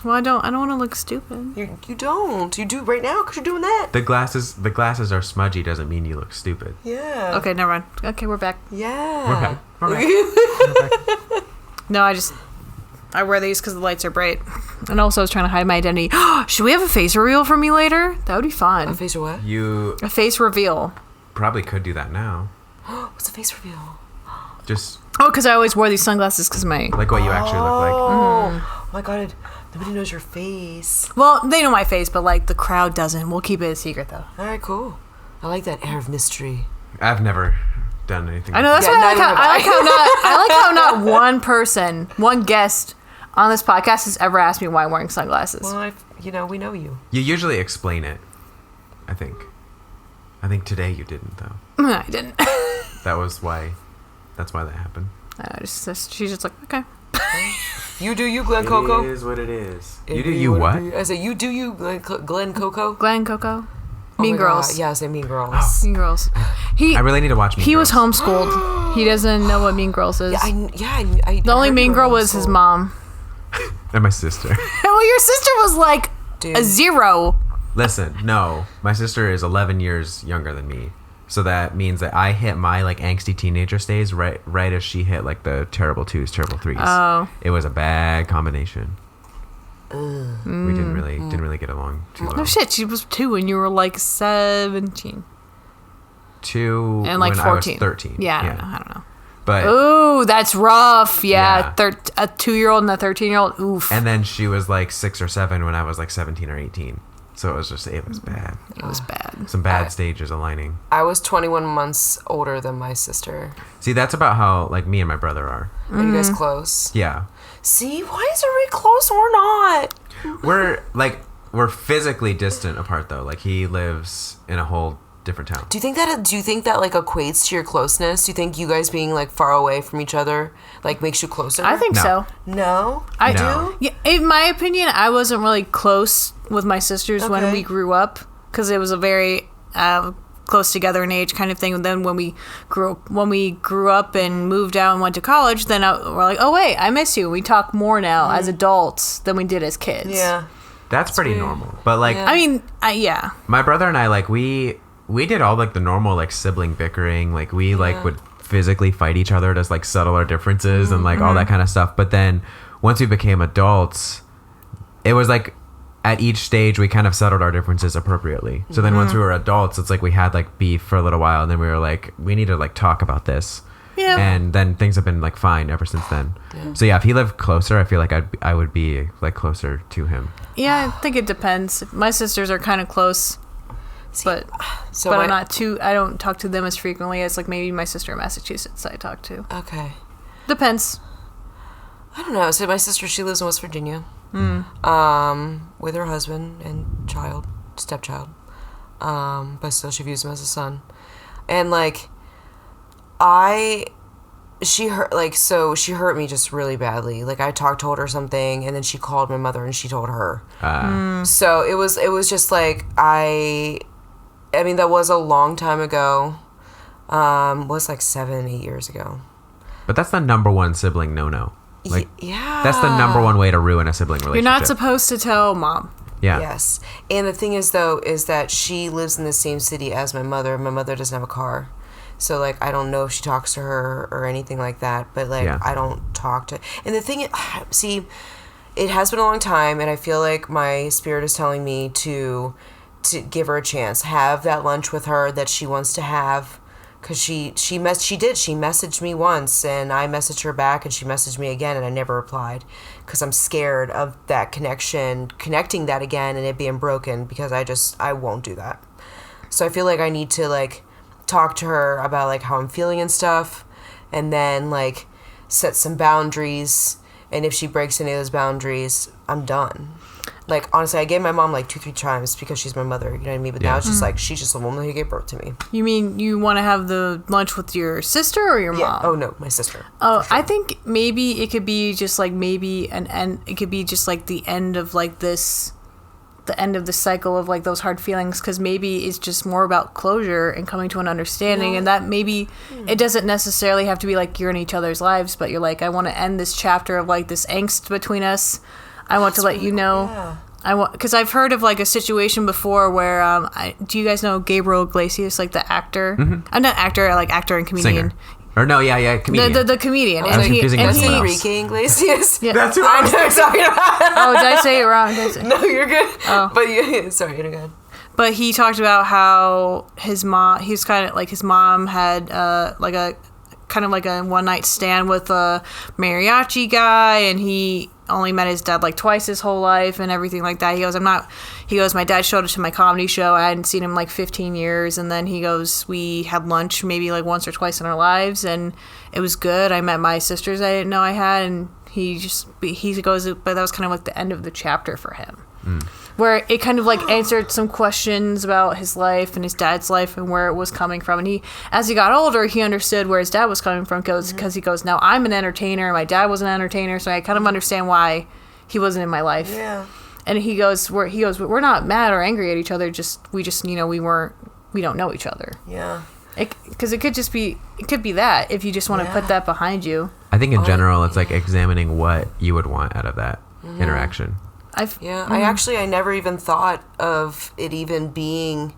Well, I don't want to look stupid. You don't. You do right now because you're doing that. The glasses are smudgy doesn't mean you look stupid. Yeah. Okay, never mind. Okay, we're back. Yeah. We're back. No, I wear these because the lights are bright. And also I was trying to hide my identity. Should we have a face reveal for me later? That would be fun. A face or what? You A face reveal. probably could do that now. What's a face reveal? Just Oh, because I always wore these sunglasses because my... like what you actually look like. Oh my god. Nobody knows your face. Well, they know my face, but like the crowd doesn't. We'll keep it a secret though. Alright, cool. I like that air of mystery. I've never done anything. I know that's Yeah, why neither have I like how not one person, one guest on this podcast has ever asked me why I'm wearing sunglasses. Well, we know you. You usually explain it. I think today you didn't though. I didn't. That's why that happened. She's just like, okay. You do you, Glen Coco. It is what it is. It You do be you what? it be. I said you do you, Glen Coco. Glenn Coco. Oh Mean my Girls. God. Yeah, I say Mean Girls. Mean Girls. I really need to watch Mean He Girls. was homeschooled. He doesn't know what Mean Girls is. I The only heard mean you were girl was his homeschooled. mom. And my sister. Well, your sister was like Dude. a 0. Listen, no. My sister is 11 years younger than me. So that means that I hit my like angsty teenager stage right as she hit like the terrible 2s, terrible 3s. Oh. It was a bad combination. We didn't really get along too well. No shit, she was 2 and you were like 17. 2 And like when 14. I was 13. Yeah, I don't know. But Ooh, that's rough. Yeah, Yeah. A 2-year-old and a 13-year-old. Oof. and then she was like 6 or 7 when I was like 17 or 18. So it was bad. It was bad. Some bad stages aligning. I was 21 months older than my sister. See, that's about how like me and my brother are. Are you guys close? Yeah. See, why is everybody close and we're not? We're physically distant apart though. Like he lives in a whole different town. Do you think that like equates to your closeness? Do you think you guys being like far away from each other like makes you closer? I think No. so. No. I No. do. Yeah, in my opinion, I wasn't really close with my sisters when Okay. we grew up because it was a very close together in age kind of thing. And then when we grew up and moved out and went to college, then we're like, oh wait, I miss you. We talk more now as adults than we did as kids. Yeah. That's pretty weird. normal. But like Yeah. I mean, yeah. my brother and I like we did all like the normal like sibling bickering. Like we like would physically fight each other to like settle our differences and like all that kind of stuff. But then once we became adults, it was like at each stage we kind of settled our differences appropriately. So then once we were adults, it's like we had like beef for a little while and then we were like, we need to like talk about this. Yeah. And then things have been like fine ever since then. So yeah, if he lived closer, I feel like I would be like closer to him. Yeah, I think it depends. My sisters are kind of close, but So I'm not too. I don't talk to them as frequently as like maybe my sister in Massachusetts I talk to. Okay. Depends. I don't know. So my sister, she lives in West Virginia, with her husband and stepchild, but still she views him as a son, and like, she hurt me just really badly. Like I told her something, and then she called my mother, and she told her. So it was just like I mean that was a long time ago. Was like 7-8 years ago. But that's the number one sibling no-no. Like Yeah. that's the number one way to ruin a sibling relationship. You're not supposed to tell mom. Yeah. Yes. And the thing is, though, is that she lives in the same city as my mother. My mother doesn't have a car. So, like, I don't know if she talks to her or anything like that. But, like, Yeah. I don't talk to... And the thing... See, it has been a long time, and I feel like my spirit is telling me to give her a chance. Have that lunch with her that she wants to have. Because she messaged me once, and I messaged her back, and she messaged me again, and I never replied. Because I'm scared of that connecting that again, and it being broken, because I won't do that. So I feel like I need to, like, talk to her about, like, how I'm feeling and stuff, and then, like, set some boundaries, and if she breaks any of those boundaries, I'm done. Like, honestly, I gave my mom, like, 2-3 times because she's my mother, you know what I mean? But now it's just, like, she's just a woman who gave birth to me. You mean you want to have the lunch with your sister or your Yeah. mom? Oh, no, my sister. Oh, I think maybe it could be just like maybe an end. It could be just like the end of like this, the end of the cycle of like those hard feelings. Because maybe it's just more about closure and coming to an understanding, and that maybe it doesn't necessarily have to be like you're in each other's lives, but you're like, I want to end this chapter of like this angst between us. I want to let you know. Yeah. Because I've heard of like a situation before where do you guys know Gabriel Iglesias, like the actor? I'm not actor, like actor and comedian. Singer. Or no, yeah, comedian. The comedian. I was confusing That's someone else. Enrique Iglesias. Yeah. That's who I I know was what you're talking about. Oh, did I say it wrong? Did I say- No, you're good. Oh. But yeah, sorry, you're good. But he talked about how his mom, he's kind of like his mom had like a kind of like a one night stand with a mariachi guy, and he only met his dad like twice his whole life and everything like that. He goes, my dad showed up to my comedy show. I hadn't seen him like 15 years. And then he goes, we had lunch maybe like once or twice in our lives, and it was good. I met my sisters I didn't know I had, and he goes, but that was kind of like the end of the chapter for him. Where it kind of like answered some questions about his life and his dad's life and where it was coming from. And as he got older, he understood where his dad was coming from, because he goes, now I'm an entertainer, my dad was an entertainer, so I kind of understand why he wasn't in my life. Yeah. And he goes, we're not mad or angry at each other, we don't know each other. Yeah. Because it could be that, if you just want to put that behind you. I think in general, it's like examining what you would want out of that interaction. I never even thought of it even being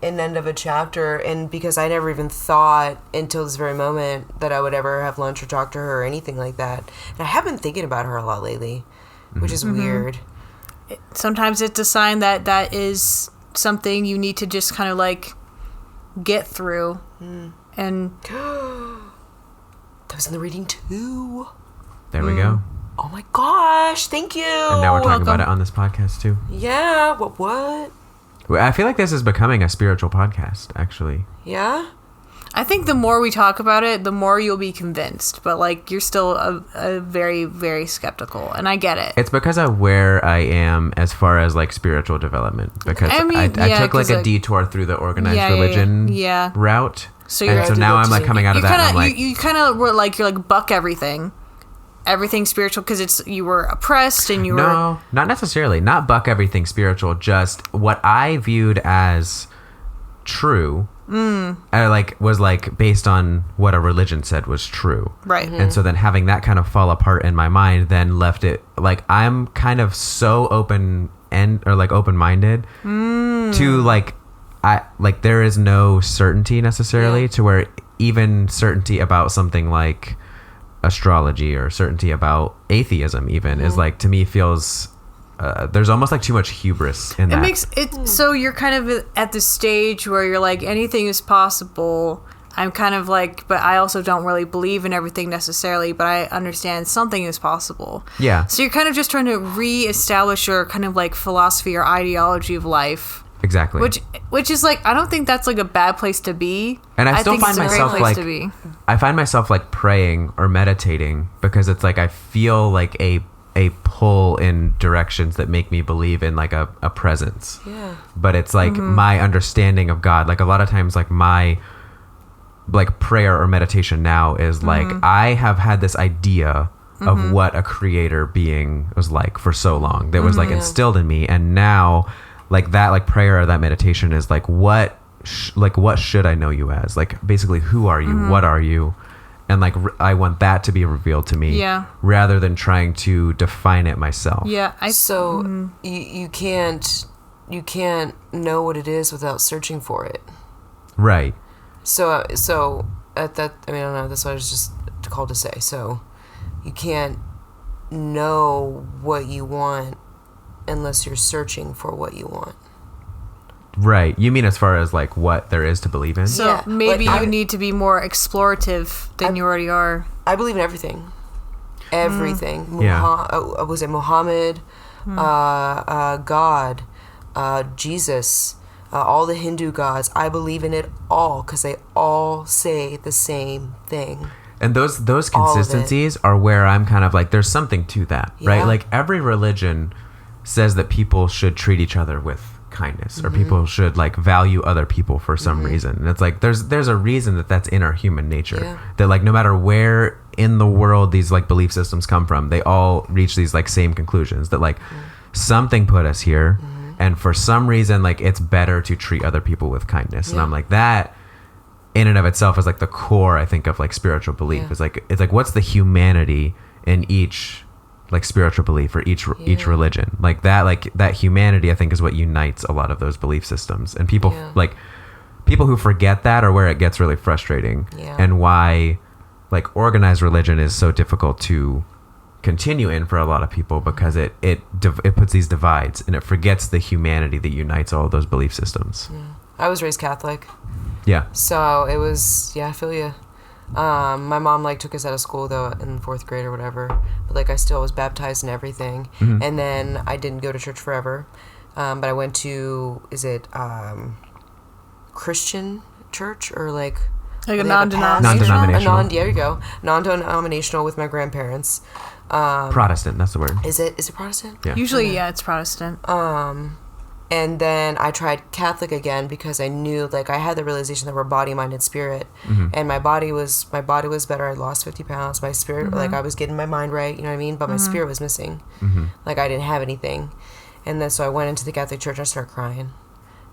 an end of a chapter, and because I never even thought until this very moment that I would ever have lunch or talk to her or anything like that. And I have been thinking about her a lot lately, which is weird. Sometimes it's a sign that is something you need to just kind of like get through. And that was in the reading too. There we go. Oh my gosh, thank you. And now we're talking about it on this podcast too. Yeah, what? I feel like this is becoming a spiritual podcast, actually. Yeah? I think the more we talk about it, the more you'll be convinced. But like, you're still a very, very skeptical, and I get it. It's because of where I am as far as like spiritual development. Because I took like a detour through the organized religion route. So now I'm like coming out of that. And I'm like, you kind of were like, you're like, buck everything spiritual, because you were oppressed and you were... No, not necessarily. Not buck everything spiritual, just what I viewed as true was like based on what a religion said was true. Right. And so then having that kind of fall apart in my mind then left it like I'm kind of so open-minded to like there is no certainty necessarily to where even certainty about something like astrology or certainty about atheism even is like, to me, feels there's almost like too much hubris in that. It makes it so you're kind of at the stage where you're like, anything is possible. I'm kind of like, but I also don't really believe in everything necessarily, but I understand something is possible. Yeah. So you're kind of just trying to reestablish your kind of like philosophy or ideology of life. Exactly. Which is like, I don't think that's like a bad place to be. And I still find myself like, I find myself like praying or meditating because it's like I feel like a pull in directions that make me believe in like a presence. Yeah. But it's like my understanding of God. Like a lot of times, like my like prayer or meditation now is like I have had this idea of what a creator being was like for so long that was like instilled in me, and now. Like that, like prayer or that meditation is like what should I know you as? Like basically, who are you? What are you? And like I want that to be revealed to me, rather than trying to define it myself. Yeah, you can't know what it is without searching for it. Right. So at that, I mean, I don't know. That's what I was just called to say. So you can't know what you want unless you're searching for what you want. Right. You mean as far as like what there is to believe in? So maybe you need to be more explorative than you already are. I believe in everything. Everything. Was it Muhammad? God? Jesus? All the Hindu gods. I believe in it all because they all say the same thing. And those consistencies are where I'm kind of like, there's something to that, right? Like every religion says that people should treat each other with kindness or people should like value other people for some reason. And it's like there's a reason that's in our human nature that like no matter where in the world these like belief systems come from, they all reach these like same conclusions that like something put us here and for some reason like it's better to treat other people with kindness. And I'm like, that in and of itself is like the core, I think, of like spiritual belief. It's like what's the humanity in each like spiritual belief or each religion. Like that humanity, I think, is what unites a lot of those belief systems. And people people who forget that are where it gets really frustrating. And why like organized religion is so difficult to continue in for a lot of people, because it puts these divides and it forgets the humanity that unites all of those belief systems. I was raised Catholic. Yeah. So it was, I feel you. My mom like took us out of school though in 4th grade or whatever, but like I still was baptized and everything. And then I didn't go to church forever, but I went to Christian church or like a non-denominational. There you go, non-denominational with my grandparents. Protestant, that's the word. Is it Protestant? Yeah. Usually, yeah, it's Protestant. And then I tried Catholic again because I knew, like, I had the realization that we're body, mind, and spirit. And my body was better. I lost 50 pounds. My spirit, like, I was getting my mind right, you know what I mean? But my spirit was missing. Like, I didn't have anything. And then so I went into the Catholic church and I started crying.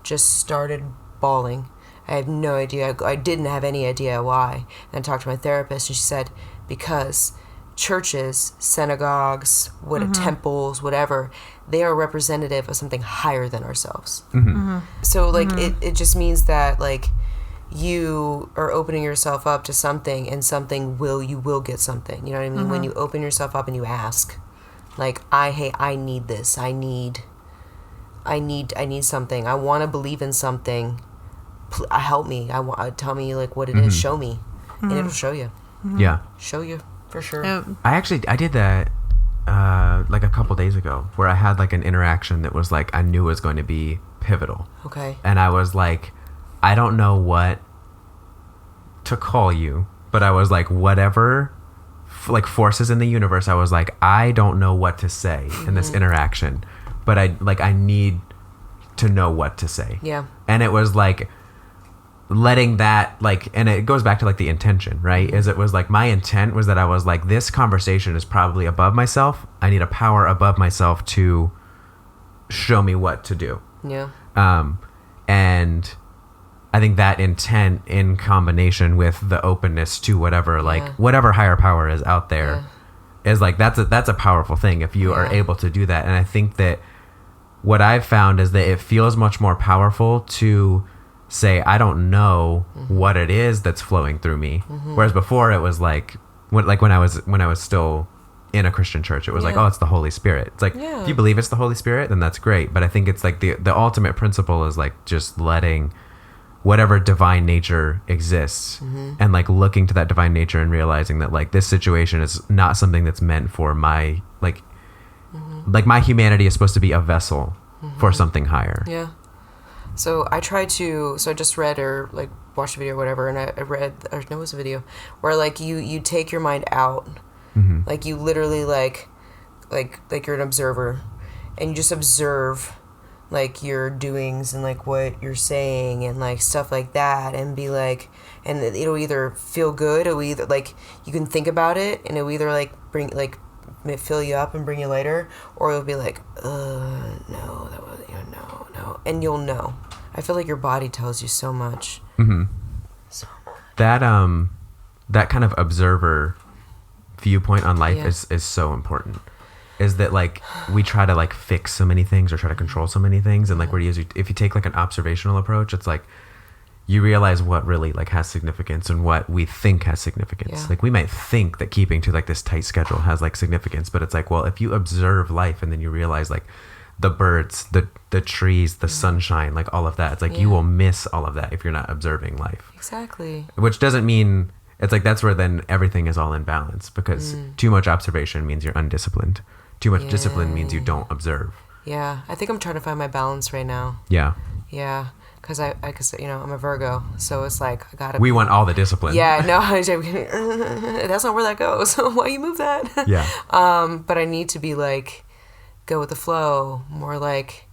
Just started bawling. I had no idea. I didn't have any idea why. And I talked to my therapist and she said, because churches, synagogues, temples, whatever, they are representative of something higher than ourselves. So like it just means that like you are opening yourself up to something, and you will get something. You know what I mean? When you open yourself up and you ask, like, I need this. I need something. I want to believe in something. Help me. Tell me like what it is. Show me, and it'll show you. Yeah. Show you. For sure. I did that like a couple days ago, where I had like an interaction that was like I knew was going to be pivotal. Okay. And I was like, I don't know what to call you, but I was like, whatever like forces in the universe, I was like, I don't know what to say in this interaction, but I need to know what to say. Yeah. And it was like letting that like, and it goes back to like the intention, right? Is it was like my intent was that I was like, this conversation is probably above myself. I need a power above myself to show me what to do. Yeah. And I think that intent in combination with the openness to whatever whatever higher power is out there is like that's a powerful thing if you are able to do that. And I think that what I've found is that it feels much more powerful to say, I don't know what it is that's flowing through me. Whereas before it was like when I was still in a Christian church, it was like, oh, it's the Holy Spirit. It's like, if you believe it's the Holy Spirit, then that's great. But I think it's like the ultimate principle is like just letting whatever divine nature exists and like looking to that divine nature and realizing that like this situation is not something that's meant for my like my humanity is supposed to be a vessel for something higher. Yeah. So I just read or like watched a video or whatever, and I read, or no, it was a video where like you take your mind out, like you literally like you're an observer, and you just observe like your doings and like what you're saying and like stuff like that, and be like, and it'll either feel good, or either like you can think about it and it'll either like bring like fill you up and bring you later, or it'll be like, no, that was, no, and you'll know. I feel like your body tells you so much. So much. That kind of observer viewpoint on life is so important. Is that like we try to like fix so many things or try to control so many things, and like if you take like an observational approach, it's like you realize what really like has significance and what we think has significance. Yeah. Like we might think that keeping to like this tight schedule has like significance, but it's like, well, if you observe life and then you realize like the birds, the trees, the sunshine, like all of that, it's like you will miss all of that if you're not observing life. Exactly. Which doesn't mean, it's like that's where then everything is all in balance, because too much observation means you're undisciplined. Too much discipline means you don't observe. Yeah. I think I'm trying to find my balance right now. Yeah. Yeah. Because I'm a Virgo, so it's like I gotta. We want all the discipline. Yeah, no, that's not where that goes. Why you move that? Yeah. But I need to be like, go with the flow, more like,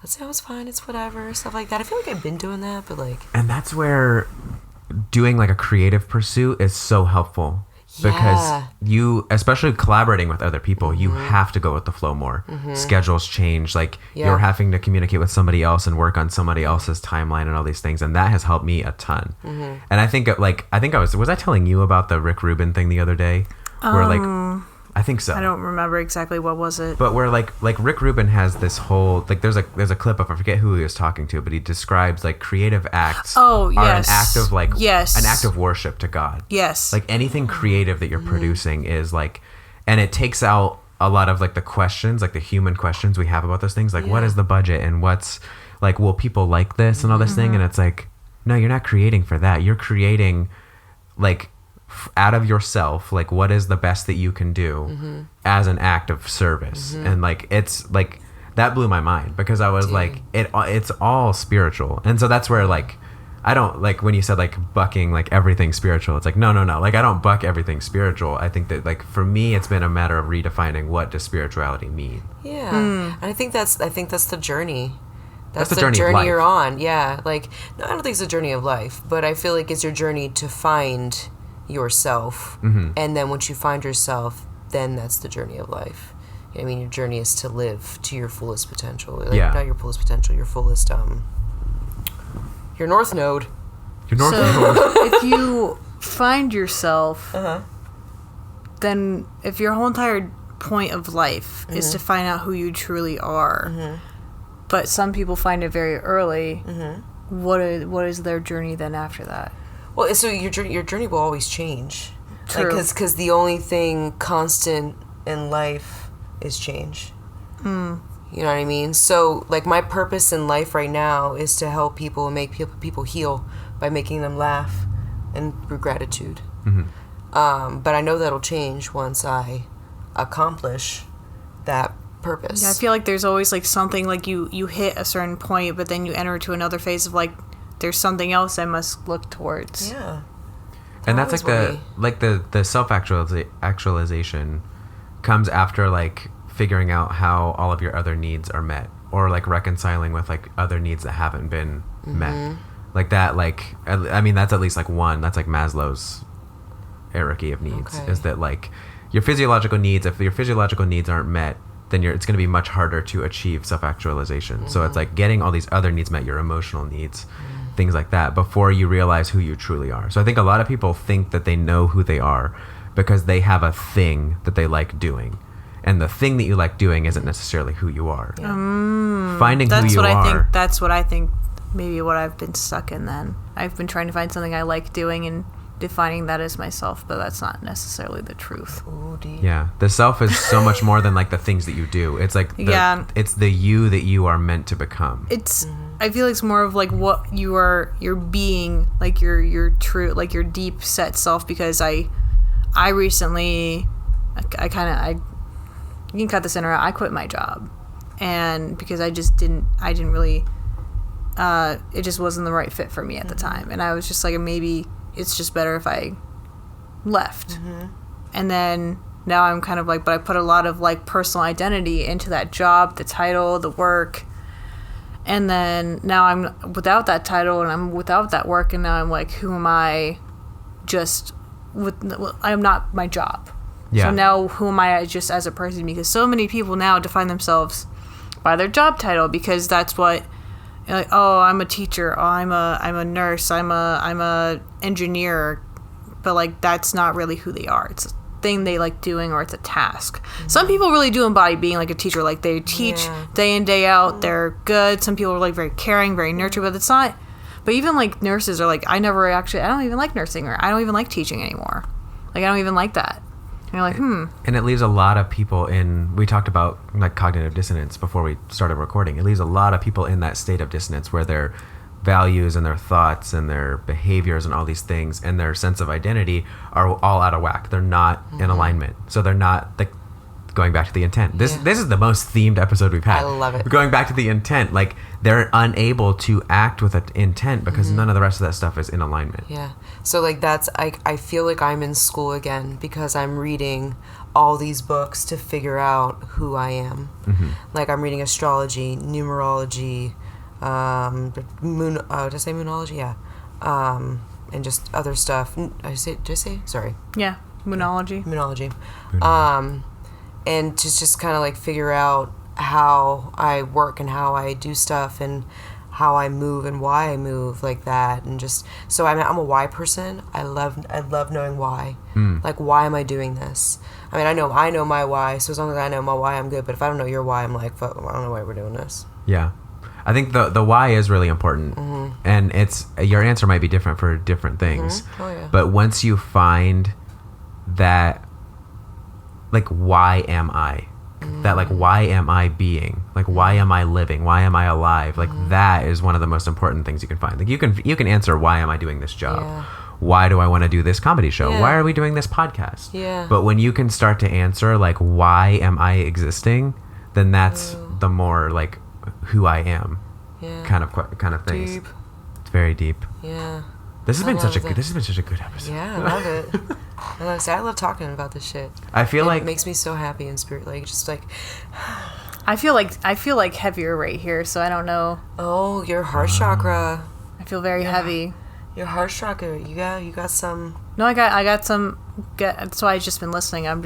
let's say, oh, it's fine, it's whatever, stuff like that. I feel like I've been doing that, but like. And that's where doing like a creative pursuit is so helpful. Because you, especially collaborating with other people, you have to go with the flow more. Schedules change. Like you're having to communicate with somebody else and work on somebody else's timeline and all these things. And that has helped me a ton. And I think was I telling you about the Rick Rubin thing the other day? Where like, I think so. I don't remember exactly what was it. But where like Rick Rubin has this whole, like there's a clip of, I forget who he was talking to, but he describes like creative acts are an act of like an act of worship to God. Yes. Like anything creative that you're producing is like, and it takes out a lot of like the questions, like the human questions we have about those things, like what is the budget and what's like, will people like this and all this thing? And it's like, no, you're not creating for that. You're creating like out of yourself, like what is the best that you can do as an act of service. And like it's like that blew my mind, because I was like it's all spiritual. And so that's where like I don't like when you said like bucking like everything spiritual, it's like no, like I don't buck everything spiritual. I think that like for me it's been a matter of redefining what does spirituality mean. And I think that's the journey. That's the journey of journey life. you're on. Yeah, like no, I don't think it's a journey of life, but I feel like it's your journey to find yourself, and then once you find yourself, then that's the journey of life. I mean, your journey is to live to your fullest potential. Like, not your fullest potential, your fullest your north node. Your north So node. if you find yourself, then if your whole entire point of life is to find out who you truly are, but some people find it very early, what is their journey then after that? Well, so your journey will always change. True. Because the only thing constant in life is change. You know what I mean? So, like, my purpose in life right now is to help people and make people heal by making them laugh and through gratitude. But I know that'll change once I accomplish that purpose. Yeah, I feel like there's always like something like you hit a certain point, but then you enter into another phase of like there's something else I must look towards. Yeah. And that's like the self actualization comes after like figuring out how all of your other needs are met, or like reconciling with like other needs that haven't been met. Like that, like I mean that's at least like one. That's like Maslow's hierarchy of needs. Is that like your physiological needs, if your physiological needs aren't met, then it's going to be much harder to achieve self-actualization. So it's like getting all these other needs met, your emotional needs, things like that, before you realize who you truly are. So I think a lot of people think that they know who they are because they have a thing that they like doing. And the thing that you like doing isn't necessarily who you are. Finding who you are. That's what I think maybe what I've been stuck in then. I've been trying to find something I like doing and defining that as myself, but that's not necessarily the truth. Ooh, deep. Yeah, the self is so much more than like the things that you do. It's like it's the you that you are meant to become. It's I feel like it's more of like what you're being, like your true, like your deep set self. Because I recently you can cut this in or out, I quit my job, and because I didn't really it just wasn't the right fit for me at the time, and I was just like, maybe it's just better if I left. And then now I'm kind of like, but I put a lot of like personal identity into that job, the title, the work, and then now I'm without that title and I'm without that work, and now I'm like, who am I? I'm not my job. So now who am I just as a person? Because so many people now define themselves by their job title, because that's what, like, oh, I'm a teacher, oh, I'm a nurse, I'm a engineer, but like that's not really who they are. It's a thing they like doing, or it's a task. Some people really do embody being like a teacher, like they teach day in, day out, they're good. Some people are like very caring, very nurturing, but it's not. But even like nurses are like, I don't even like nursing, or I don't even like teaching anymore. Like I don't even like that. And you're like, And it leaves a lot of people we talked about like cognitive dissonance before we started recording. It leaves a lot of people in that state of dissonance where their values and their thoughts and their behaviors and all these things and their sense of identity are all out of whack. They're not in alignment. So they're not like going back to the intent. This is the most themed episode we've had. I love it. Going back to the intent, like they're unable to act with an intent because none of the rest of that stuff is in alignment. Yeah. So like I feel like I'm in school again because I'm reading all these books to figure out who I am. Like I'm reading astrology, numerology, did I say moonology? Yeah. And just other stuff. Did I say? Sorry. yeah, moonology. Moonology. And to just kind of like figure out how I work and how I do stuff and how I move and why I move like that, and just so I'm a why person. I love knowing why. Like, why am I doing this? I mean, I know my why, so as long as I know my why, I'm good. But if I don't know your why, I'm like, fuck, I don't know why we're doing this. Yeah. I think the why is really important, and it's your answer might be different for different things. Oh, yeah. But once you find that, like, why am I? That, like, why am I being? Like, why am I living? Why am I alive? Like, that is one of the most important things you can find. Like, you can answer, why am I doing this job? Yeah. why do I want to do this comedy show? Yeah. Why are we doing this podcast? Yeah. But when you can start to answer like, why am I existing? Then that's the more like who I am kind of things. Deep. It's very deep. Yeah. This has been such a that. good episode. Yeah, I love it. I love talking about this shit. I feel like it makes me so happy in spirit, like just like. I feel like heavier right here, so I don't know. Oh, your heart chakra. I feel very heavy. Your heart chakra. You got some. No, I got some. So I just been listening. I'm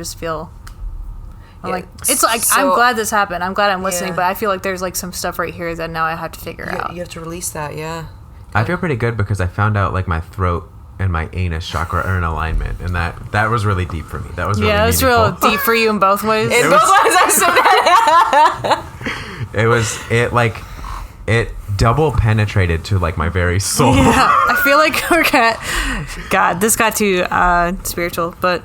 like, it's like, so, I'm glad this happened. I'm glad I'm listening, yeah. but I feel like there's like some stuff right here that now I have to figure out. You have to release that, yeah. I feel pretty good because I found out like my throat and my anus chakra are in alignment, and that was really deep for me. That was really it's real deep for you in both ways. In both ways, I said that. It double penetrated to like my very soul. Yeah, I feel like God, this got too spiritual, but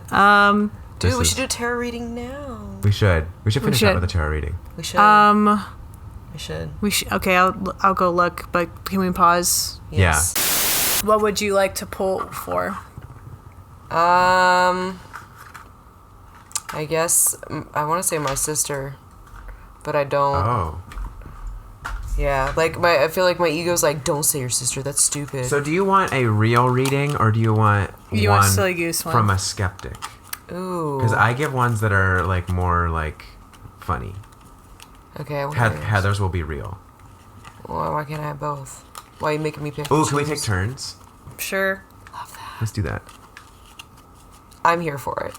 dude, we should do a tarot reading now. We should finish up with a tarot reading. We should. Okay, I'll go look, but can we pause? Yes. Yeah. What would you like to pull for? I guess I want to say my sister, but I don't. Oh. Yeah, like I feel like my ego's like, don't say your sister. That's stupid. So do you want a real reading, or do you want want silly goose one from a skeptic? Ooh. Because I give ones that are like more like funny. Okay. Heather's will be real. Well, why can't I have both? Why are you making me pick? Ooh, can we take turns? Sure. Love that. Let's do that. I'm here for it.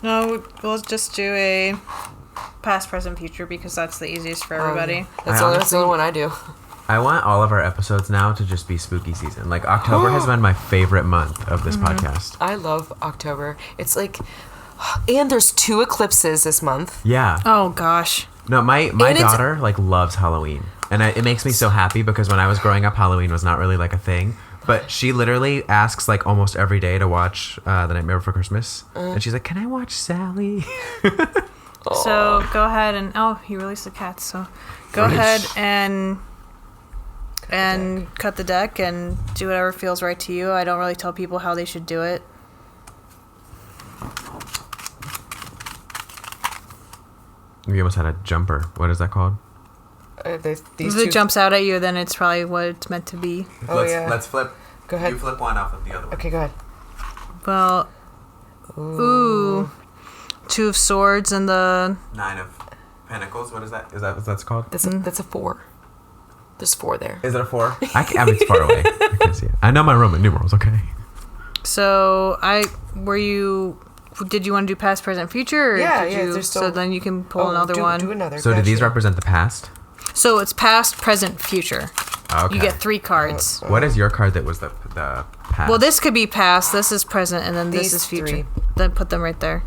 No, we'll just do a past, present, future because that's the easiest for everybody. That's the only one I do. I want all of our episodes now to just be spooky season. Like October has been my favorite month of this podcast. I love October. It's like, and there's 2 eclipses this month. Yeah. Oh gosh. No, my daughter like loves Halloween, and it makes me so happy because when I was growing up, Halloween was not really like a thing. But she literally asks like almost every day to watch The Nightmare Before Christmas, and she's like, "Can I watch Sally?" So go ahead and he released the cats. So go ahead and cut the deck and do whatever feels right to you. I don't really tell people how they should do it. We almost had a jumper. What is that called? If it jumps out at you, then it's probably what it's meant to be. Let's flip. Go ahead. You flip one, I'll flip the other one. Okay, go ahead. Well, ooh. 2 of Swords and the 9 of Pentacles. What is that? Is that what that's called? That's a 4. There's 4 there. Is it a 4? I mean, it's far away. I can't see it. I know my Roman numerals. Okay. So did you want to do past, present, future? Or yeah. So then you can pull another one. Do another. So do these represent the past? So it's past, present, future. Okay. You get 3 cards. What is your card that was the past? Well, this could be past, this is present, and then this These is future. 3. Then put them right there.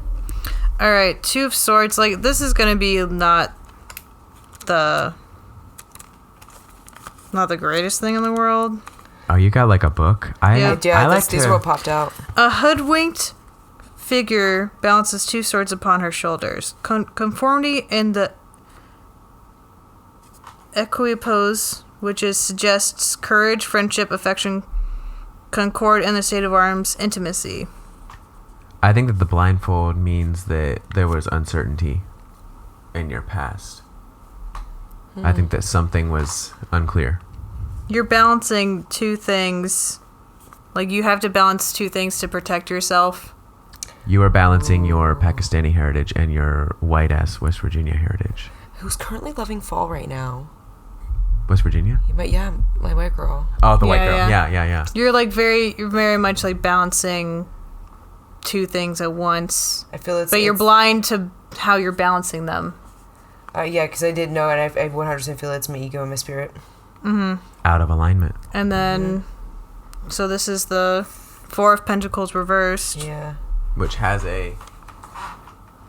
All right, 2 of Swords. Like, this is going to be not the greatest thing in the world. Oh, you got like a book? These are what popped out. A hoodwinked figure balances 2 swords upon her shoulders. Conformity in the equipoise, which suggests courage, friendship, affection, concord in the state of arms, intimacy. I think that the blindfold means that there was uncertainty in your past. I think that something was unclear. You're balancing 2 things. Like, you have to balance 2 things to protect yourself. You are balancing your Pakistani heritage and your white-ass West Virginia heritage. Who's currently loving fall right now? West Virginia? My white girl. Oh, the white girl. Yeah. You're very much like balancing 2 things at once. I feel but you're blind to how you're balancing them. Yeah, because I did know, and I 100% feel it's my ego and my spirit. Mm-hmm. Out of alignment. And then, so this is the 4 of Pentacles reversed. Yeah. Which has a...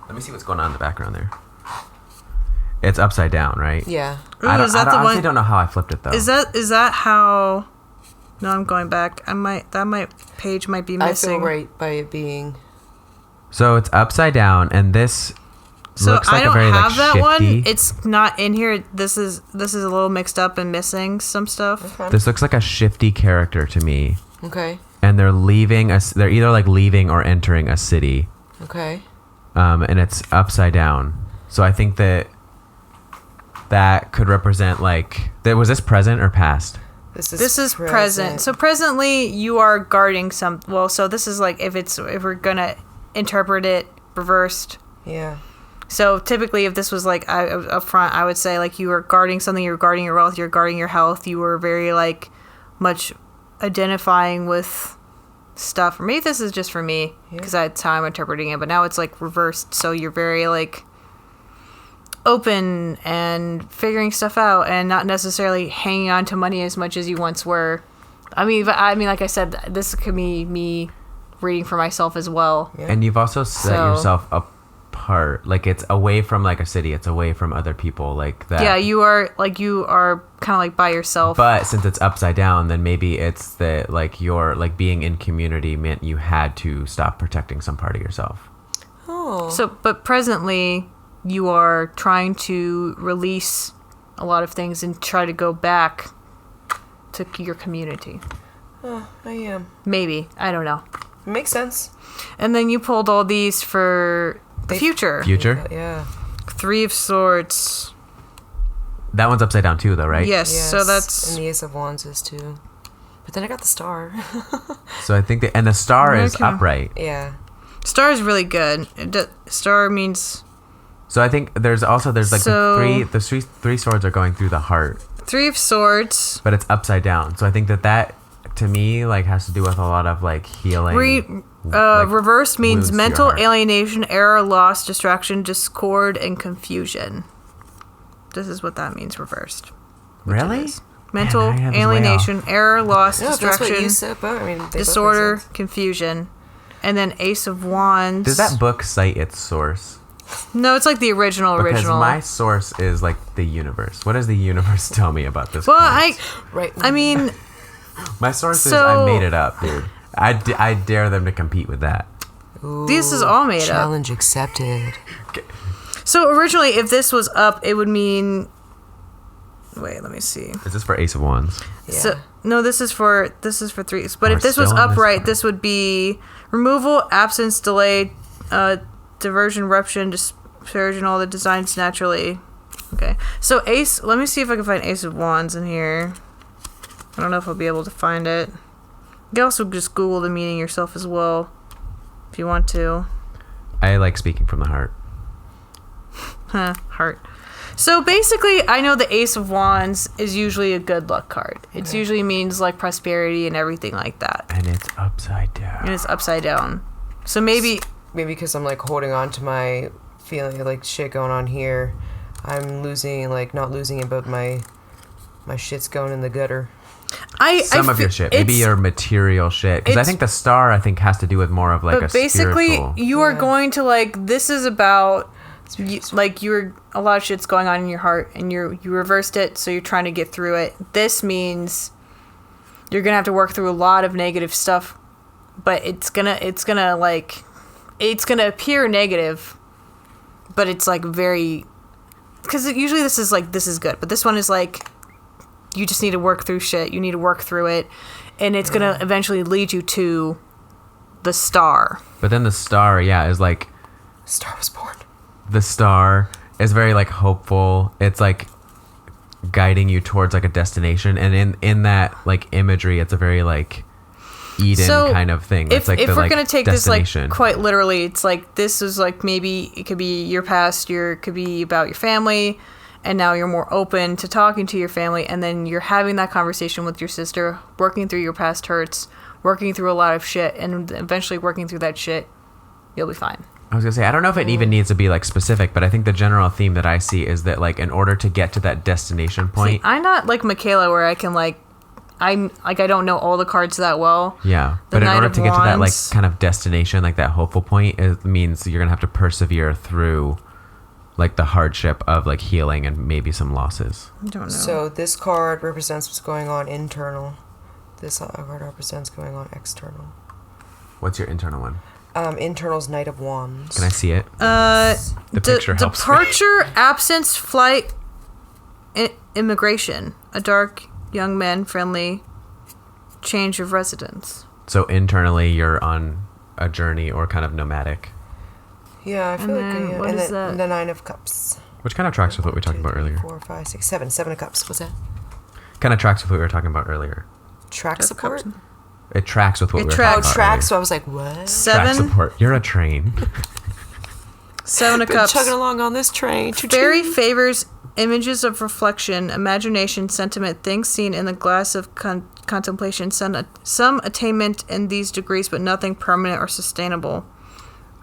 Let me see what's going on in the background there. It's upside down, right? Yeah. Ooh, I honestly don't know how I flipped it, though. Is that how... No, I'm going back. Page might be missing. I feel right by it being... So it's upside down, and this So looks like I don't a very have that shifty. one. It's not in here. This is a little mixed up and missing some stuff. This looks like a shifty character to me. Okay. And they're leaving us. They're either like leaving or entering a city. Okay. And it's upside down. So I think that could represent like was this present or past? This is present. So presently you are guarding some. Well, so this is like if we're gonna interpret it reversed. Yeah. So typically, if this was like up front, I would say like you were guarding something. You were guarding your wealth. You're guarding your health. You were very like much identifying with stuff. Or maybe this is just for me because that's how I'm interpreting it. But now it's like reversed. So you're very like open and figuring stuff out, and not necessarily hanging on to money as much as you once were. I mean, like I said, this could be me reading for myself as well. Yeah. And you've also set yourself apart. Like it's away from like a city. It's away from other people like that. Yeah, you are kind of like by yourself. But since it's upside down, then maybe it's that like you're like being in community meant you had to stop protecting some part of yourself. Oh. So, but presently you are trying to release a lot of things and try to go back to your community. Oh, I am. Maybe. I don't know. It makes sense. And then you pulled all these for the future. Future? Yeah. 3 of Swords. That one's upside down too, though, right? Yes. So that's... And the Ace of Wands is too. But then I got the Star. So I think and the star is Okay. upright. Yeah. Star is really good. Star means... So I think there's like So- the three swords are going through the heart, 3 of Swords. but it's upside down. So I think that to me like has to do with a lot of like healing. Like, Reversed means wounds to your mental heart. alienation, error, loss, distraction, discord, and confusion. This is what that means, reversed. which it Really? is. Mental Man, I have this way alienation, error, loss, No, that's what distraction, you said, but I mean, they both make disorder, sense. confusion. And then Ace of Wands. Does that book cite its source? No, it's like the original. Because my source is like the universe. What does the universe tell me about this? Well, card? Right. I mean, My source is So- I made it up, dude. I dare them to compete with that. Ooh, this is all made up. challenge accepted. So originally, if this was up, it would mean. Wait, let me see. Is this for Ace of Wands? Yeah. So no, this is for 3s. But We're if this was still on this upright, card. this would be removal, absence, delay, diversion, ruption, dispersion, all the designs naturally. Okay. So Ace. Let me see if I can find Ace of Wands in here. I don't know if I'll be able to find it. You can also just Google the meaning yourself as well, if you want to. I like speaking from the heart. Heart. So basically, I know the Ace of Wands is usually a good luck card. It usually means like prosperity and everything like that. And it's upside down. And it's upside down. So maybe because I'm like holding on to my feeling like shit going on here. I'm losing, like not losing it, but my shit's going in the gutter. Some of your shit, maybe your material shit, because I think the star has to do with more of like but a basically spiritual. you are going to like this is about like you're a lot of shit's going on in your heart and you reversed it, so you're trying to get through it. This means you're gonna have to work through a lot of negative stuff, but it's gonna appear negative, but it's like very, because usually this is good, but this one is like you just need to work through shit. You need to work through it, and it's gonna eventually lead you to the star. But then the star, is like Star was born. the star is very like hopeful. It's like guiding you towards like a destination, and in that like imagery, it's a very like Eden kind of thing. If we're gonna take this like destination. quite literally, it's like this is like maybe it could be your past, it could be about your family, and now you're more open to talking to your family, and then you're having that conversation with your sister, working through your past hurts, working through a lot of shit, and eventually working through that shit, you'll be fine. I was gonna say, I don't know if it even needs to be like specific, but I think the general theme that I see is that like in order to get to that destination point, See, I'm not like Michaela where I can I don't know all the cards that well. yeah. The But in Knight order of to get to that like Wands. kind of destination, like that hopeful point, it means you're gonna have to persevere through like the hardship of like healing and maybe some losses. I don't know. So this card represents what's going on internal. This card represents going on external. What's your internal one? Internal's Knight of Wands. Can I see it? The picture helps me. Departure, absence, flight, immigration. A dark, young man, friendly, change of residence. So internally, you're on a journey or kind of nomadic. Yeah, I feel like. What is that? The Nine of Cups. Which kind of tracks with what we talked about earlier. 4, 5, 6, 7. 7 of Cups. What's that? Kind of tracks with what we were talking about earlier. Track support? It tracks with what we were talking Oh, about tracks. earlier. So I was like, what? 7. Track support. You're a train. 7 of Been Cups. chugging along on this train. Fairy favors images of reflection, imagination, sentiment, things seen in the glass of contemplation, some attainment in these degrees, but nothing permanent or sustainable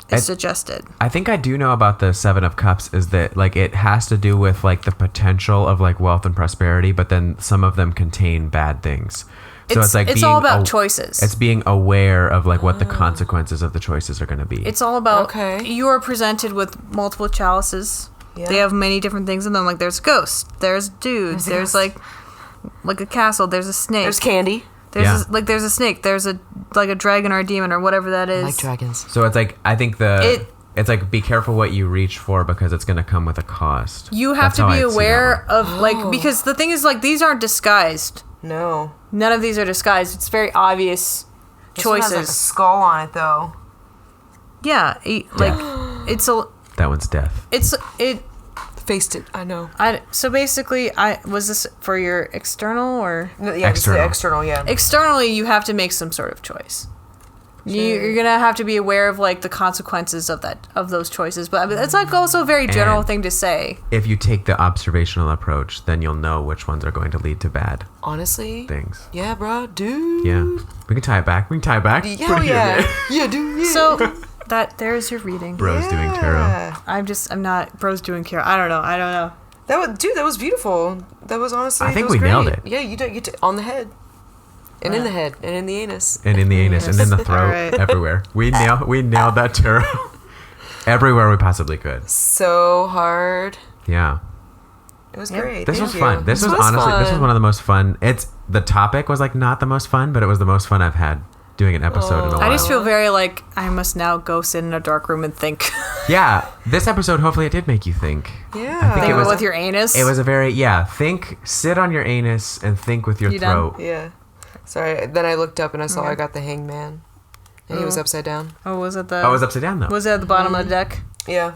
is suggested. I think I do know about the 7 of Cups is that like it has to do with like the potential of like wealth and prosperity, but then some of them contain bad things. So it's like it's all about choices. It's being aware of like what the consequences of the choices are going to be. It's all about you are presented with multiple chalices. Yeah. They have many different things in them. Like there's ghosts, there's dudes, there's like a castle, there's a snake, there's candy. There's a snake. There's a dragon or a demon or whatever that is. I like dragons. So it's like I think it's like be careful what you reach for because it's going to come with a cost. You have to be aware of like because the thing is like these aren't disguised. No. None of these are disguised. It's very obvious choices. This one has like a skull on it though. Yeah, it's a. That one's death. It. Faced it. I know. So basically, was this for your external or? No, yeah, external. Yeah. Externally, you have to make some sort of choice. Sure. You're gonna have to be aware of like the consequences of those choices, but it's like also a very general thing to say. If you take the observational approach, then you'll know which ones are going to lead to bad. Honestly. Things. Yeah, bro, dude. Yeah, we can tie it back. Hell yeah. Yeah, dude. Yeah. So. There's your reading. Bro's doing tarot. I'm not. Bro's doing tarot. I don't know. That was beautiful. That was honestly. I think we nailed it. Yeah, you did on the head, and in the head, and in the anus, and in the anus, and in the throat, everywhere. We nailed that tarot everywhere we possibly could. So hard. Yeah. It was great. This was fun. This was honestly fun. This was one of the most fun. The topic was like not the most fun, but it was the most fun I've had doing an episode in a while. I just feel very like I must now go sit in a dark room and think. Yeah, this episode hopefully it did make you think. Yeah, I think it was with your anus. It was a very sit on your anus and think with your throat. Done? Yeah. Sorry. Then I looked up and I saw I got the hangman, and he was upside down. Oh, was it it was upside down though. Was it at the bottom of the deck? Yeah.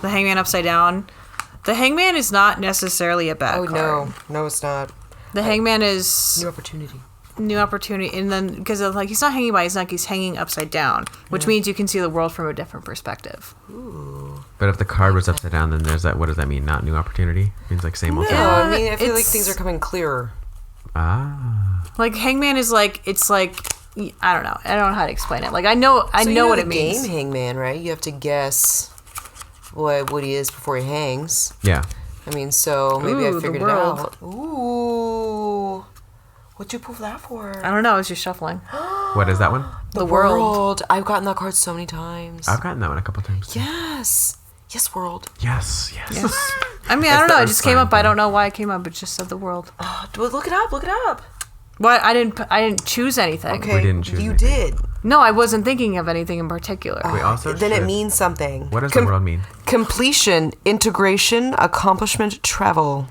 The hangman upside down. The hangman is not necessarily a bad card. No, it's not. The hangman is new opportunity, and then because like he's not hanging by his neck, he's hanging upside down, which means you can see the world from a different perspective. Ooh. But if the card was upside down, then there's that. What does that mean? Not new opportunity? It means like same old. No, I mean I feel like things are coming clearer. Like hangman is like it's like I don't know how to explain it. Like I know what it means. Game hangman, right? You have to guess what he is before he hangs. Yeah. I mean, so maybe I figured it out. Ooh. What'd you pull that for? I don't know. It's just shuffling. What is that one? The world. I've gotten that card so many times. I've gotten that one a couple times. Yes. Yes, world. Yes. I mean, I don't know. It just came up. I don't know why it came up. It just said the world. Look it up. What? I didn't choose anything. Okay. We didn't choose You anything. did. No, I wasn't thinking of anything in particular. We also Then it means something. What does the world mean? Completion, integration, accomplishment, travel.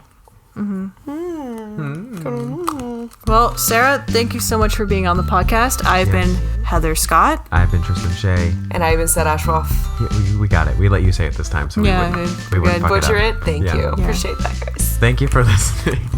Well, Sarah, thank you so much for being on the podcast. I've been Heather Scott. I've been Tristan Shae. And I've been said Ashraf. Yeah, we got it. We let you say it this time, so we wouldn't fuck Butcher it it. Thank you. Yeah. Appreciate that, guys. Thank you for listening.